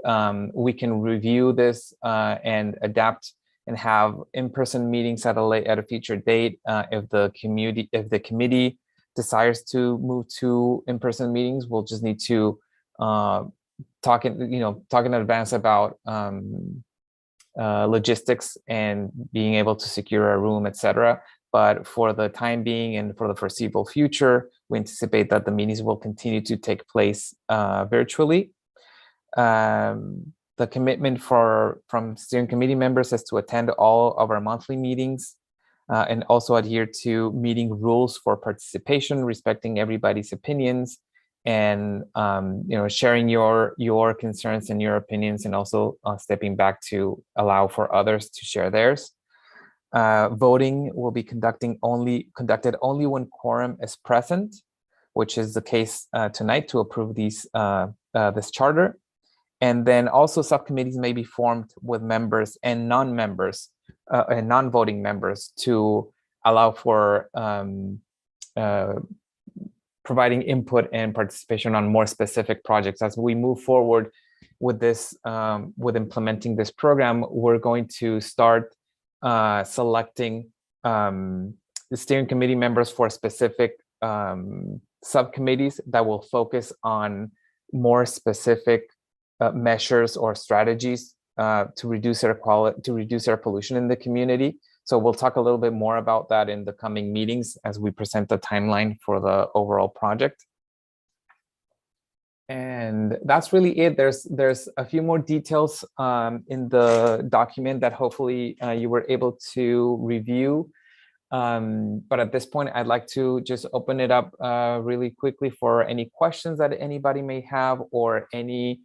we can review this and adapt and have in-person meetings at a future date if the committee desires to move to in-person meetings. We'll just need to talk in advance about logistics and being able to secure a room, etc. But for the time being and for the foreseeable future, we anticipate that the meetings will continue to take place virtually. The commitment from steering committee members is to attend all of our monthly meetings and also adhere to meeting rules for participation, respecting everybody's opinions, and sharing your concerns and your opinions, and also stepping back to allow for others to share theirs. Voting will be conducted only when quorum is present, which is the case tonight to approve this charter. And then also subcommittees may be formed with members and non-members and non-voting members to allow for providing input and participation on more specific projects. As we move forward with this, with implementing this program, we're going to start selecting the steering committee members for specific subcommittees that will focus on more specific measures or strategies to reduce air quality, to reduce air pollution in the community. So we'll talk a little bit more about that in the coming meetings as we present the timeline for the overall project. And that's really it. There's a few more details in the document that hopefully you were able to review. But at this point, I'd like to just open it up really quickly for any questions that anybody may have, or any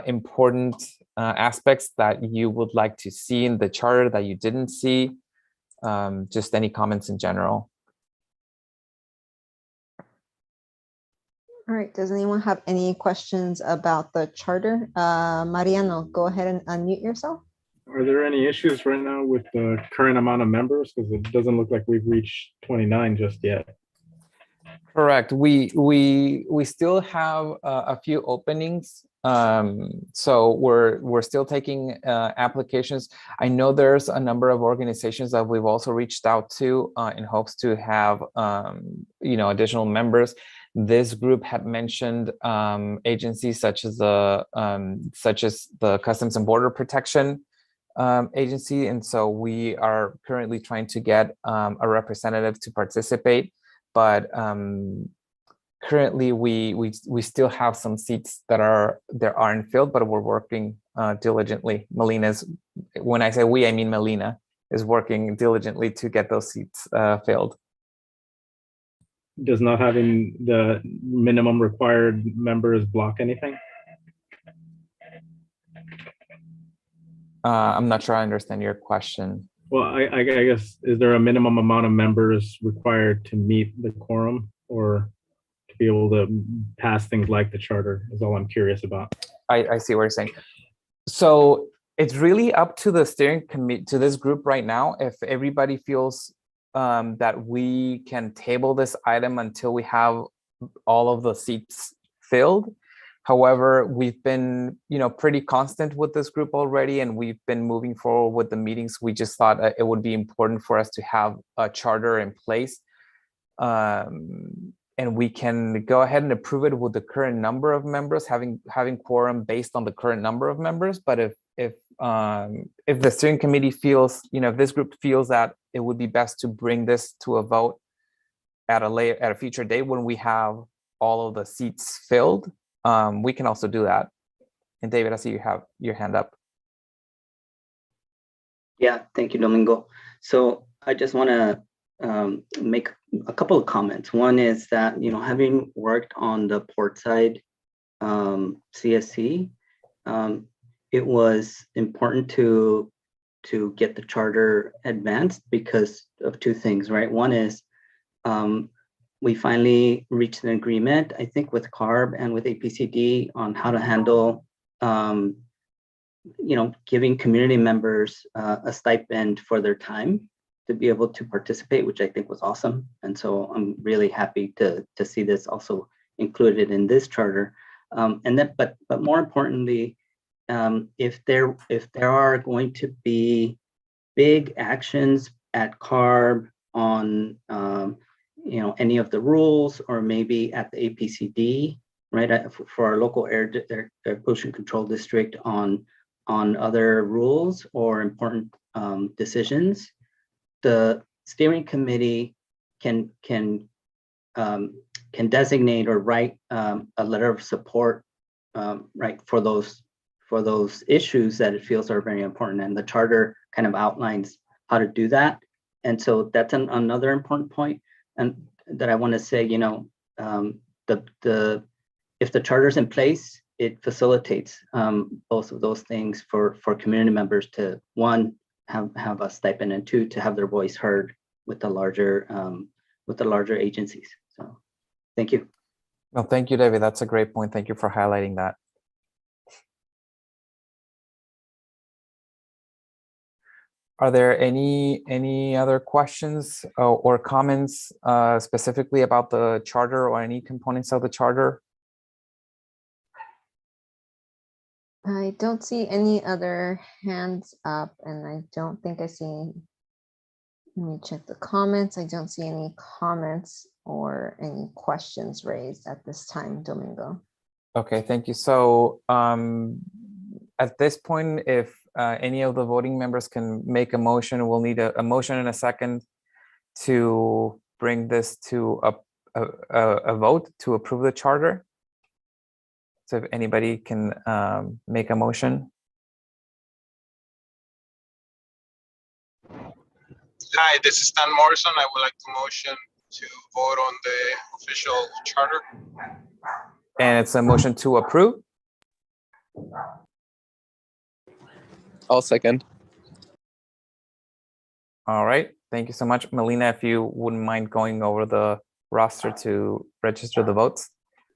important aspects that you would like to see in the charter that you didn't see. Just any comments in general. All right, does anyone have any questions about the charter? Mariano, go ahead and unmute yourself. Are there any issues right now with the current amount of members? Because it doesn't look like we've reached 29 just yet. Correct. We still have a few openings. So we're still taking applications. I know there's a number of organizations that we've also reached out to in hopes to have additional members. This group had mentioned agencies such as the Customs and Border Protection agency, and so we are currently trying to get a representative to participate. But currently, we still have some seats that aren't filled, but we're working diligently. Melina's, when I say we, I mean Melina is working diligently to get those seats filled. Does not having the minimum required members block anything? I'm not sure I understand your question. Well, I guess, is there a minimum amount of members required to meet the quorum, or to be able to pass things like the charter, is all I'm curious about. I see what you're saying. So it's really up to the steering committee, to this group right now, if everybody feels that we can table this item until we have all of the seats filled. However, we've been, pretty constant with this group already, and we've been moving forward with the meetings. We just thought it would be important for us to have a charter in place, and we can go ahead and approve it with the current number of members, having quorum based on the current number of members. But if the steering committee feels, if this group feels that it would be best to bring this to a vote at a future date when we have all of the seats filled, we can also do that. And David, I see you have your hand up. Yeah, thank you, Domingo. So I just want to make a couple of comments. One is that, having worked on the port side CSC, it was important to get the charter advanced because of two things, right? One is we finally reached an agreement, I think, with CARB and with APCD on how to handle, giving community members a stipend for their time to be able to participate, which I think was awesome. And so I'm really happy to see this also included in this charter. But more importantly, if there are going to be big actions at CARB on any of the rules, or maybe at the APCD, right, for our local air pollution control district on other rules or important decisions, the steering committee can designate or write a letter of support right, for those issues that it feels are very important. And the charter kind of outlines how to do that. And so that's another important point. And that I want to say, you know, if the charter's in place, it facilitates both of those things for community members to, one, have a stipend, and two, to have their voice heard with the larger agencies. So thank you. No, thank you, David. That's a great point. Thank you for highlighting that. Are there any other questions or comments specifically about the charter or any components of the charter? I don't see any other hands up, and I don't think I see. Let me check the comments. I don't see any comments or any questions raised at this time, Domingo. Okay, thank you. So at this point, if any of the voting members can make a motion, we'll need a motion and a second to bring this to a vote to approve the charter. So if anybody can make a motion. Hi, this is Stan Morrison. I would like to motion to vote on the official charter. And it's a motion to approve. I'll second. All right, thank you so much. Melina, if you wouldn't mind going over the roster to register the votes.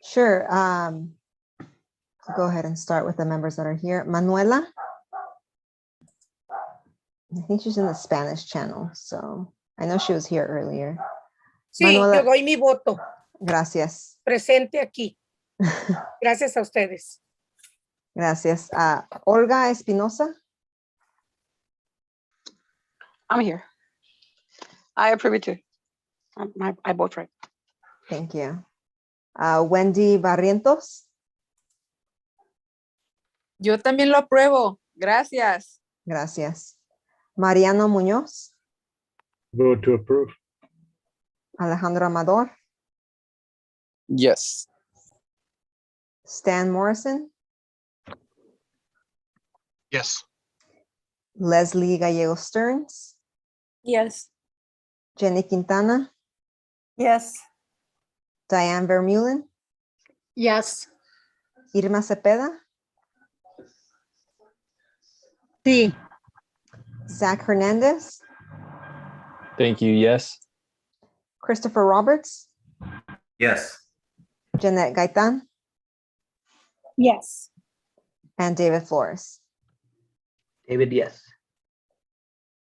Sure. I'll go ahead and start with the members that are here. Manuela. I think she's in the Spanish channel, so I know she was here earlier. Sí, Manuela. Yo doy mi voto. Gracias. Presente aquí. Gracias a ustedes. Gracias. Olga Espinosa. I'm here. I approve it too. I vote for it. Thank you. Wendy Barrientos. Yo también lo apruebo. Gracias. Gracias. Mariano Muñoz. Vote to approve. Alejandro Amador. Yes. Stan Morrison. Yes. Leslie Gallego Stearns. Yes. Jenny Quintana. Yes. Diane Vermeulen. Yes. Irma Cepeda. Sí. Zach Hernandez. Thank you. Yes. Christopher Roberts. Yes. Jeanette Gaitan. Yes. And David Flores. David, yes.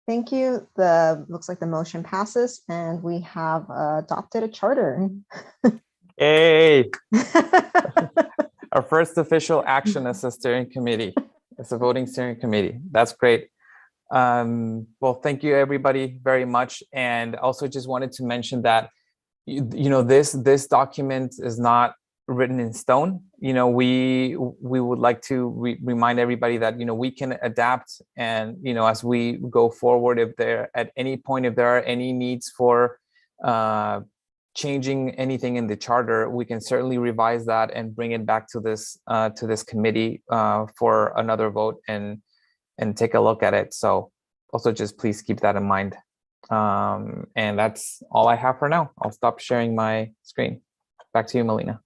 Thank you. Looks like the motion passes, and we have adopted a charter. Hey. Our first official action as a steering committee. It's a voting steering committee. That's great. Well, thank you everybody very much. And also just wanted to mention that, you know, this document is not written in stone. You know, we would like to remind everybody that, you know, we can adapt, and, you know, as we go forward, if there at any point, if there are any needs for changing anything in the charter, we can certainly revise that and bring it back to this committee for another vote and take a look at it. So also just please keep that in mind. And that's all I have for now. I'll stop sharing my screen. Back to you, Melina.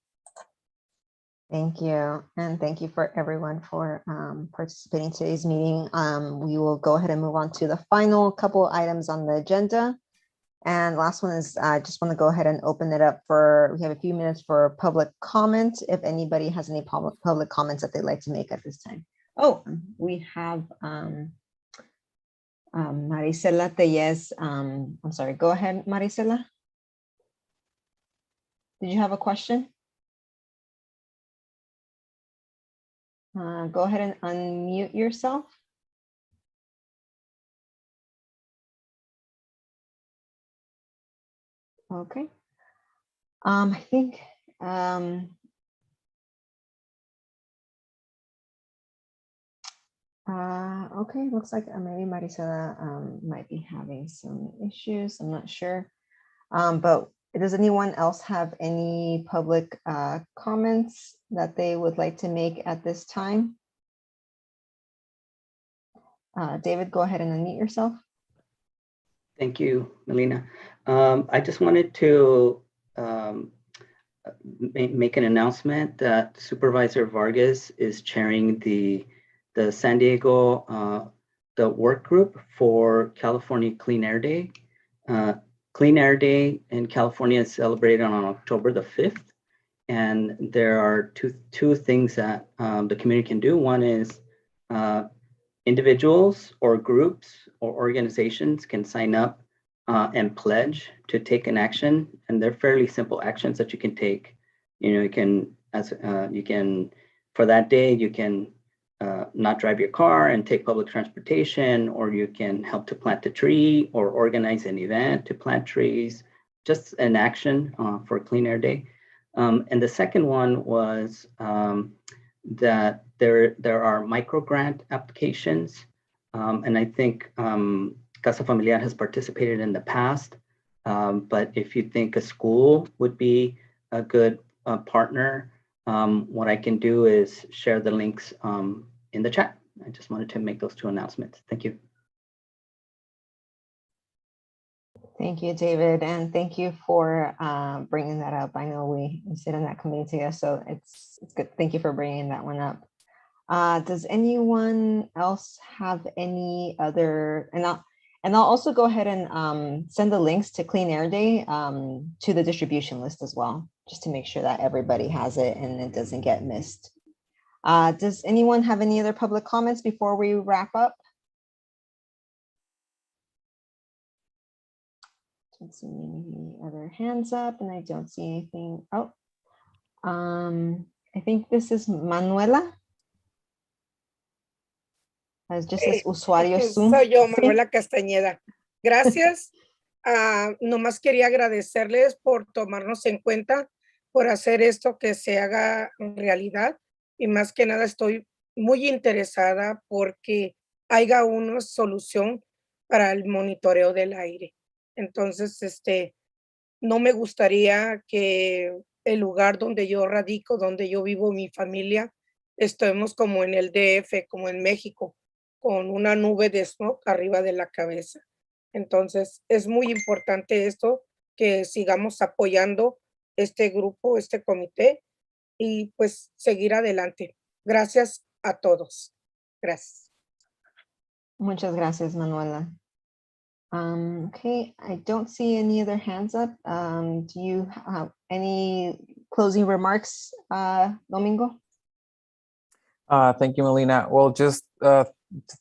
Thank you. And thank you for everyone for participating in today's meeting. We will go ahead and move on to the final couple items on the agenda. And last one is, I just want to go ahead and open it up for, we have a few minutes for public comment. If anybody has any public comments that they'd like to make at this time. Oh, we have Maricela Tellez. I'm sorry, go ahead, Maricela. Did you have a question? Go ahead and unmute yourself. Okay. I think okay, looks like maybe Maricela might be having some issues. I'm not sure. But Does anyone else have any public comments that they would like to make at this time? David, go ahead and unmute yourself. Thank you, Melina. I just wanted to make an announcement that Supervisor Vargas is chairing the San Diego the work group for California Clean Air Day. Clean Air Day in California is celebrated on October the 5th. And there are two things that the community can do. One is individuals or groups or organizations can sign up and pledge to take an action. And they're fairly simple actions that you can take. You can, for that day, you can not drive your car and take public transportation, or you can help to plant a tree or organize an event to plant trees, just an action for Clean Air Day. And the second one was that there are micro grant applications. And I think Casa Familiar has participated in the past. But if you think a school would be a good partner, what I can do is share the links in the chat. I just wanted to make those two announcements. Thank you. Thank you, David, and thank you for bringing that up. I know we sit in that committee together, so it's good. Thank you for bringing that one up. Does anyone else have any other? And I'll also go ahead and send the links to Clean Air Day to the distribution list as well, just to make sure that everybody has it and it doesn't get missed. Does anyone have any other public comments before we wrap up? Don't see any other hands up, and I don't see anything. Oh, I think this is Manuela. Just as usuario Zoom. Soy yo, Manuela Castañeda. Gracias. Nomás quería agradecerles por tomarnos en cuenta, por hacer esto que se haga realidad. Y más que nada estoy muy interesada porque haya una solución para el monitoreo del aire. Entonces, no me gustaría que el lugar donde yo radico, donde yo vivo, mi familia, estemos como en el DF, como en México, con una nube de smog arriba de la cabeza. Entonces, es muy importante esto, que sigamos apoyando este grupo, este comité, y pues seguir adelante. Gracias a todos. Gracias. Muchas gracias, Manuela. Okay, I don't see any other hands up. Do you have any closing remarks, Domingo? Thank you, Melina. Well, just to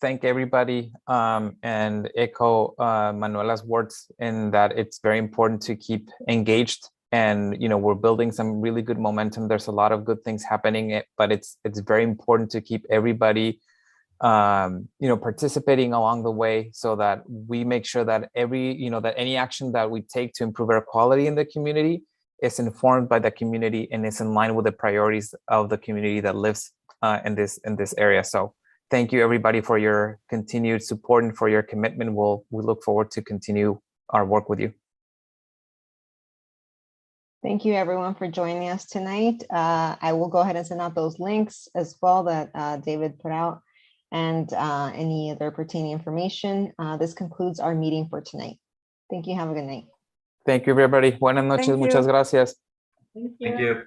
thank everybody and echo Manuela's words in that it's very important to keep engaged. And, you know, we're building some really good momentum. There's a lot of good things happening, but it's very important to keep everybody you know, participating along the way, so that we make sure that that any action that we take to improve air quality in the community is informed by the community and is in line with the priorities of the community that lives in this area. So thank you, everybody, for your continued support and for your commitment. We look forward to continue our work with you. Thank you, everyone, for joining us tonight. I will go ahead and send out those links as well that David put out, and any other pertaining information. This concludes our meeting for tonight. Thank you. Have a good night. Thank you, everybody. Buenas noches. Muchas gracias. Thank you.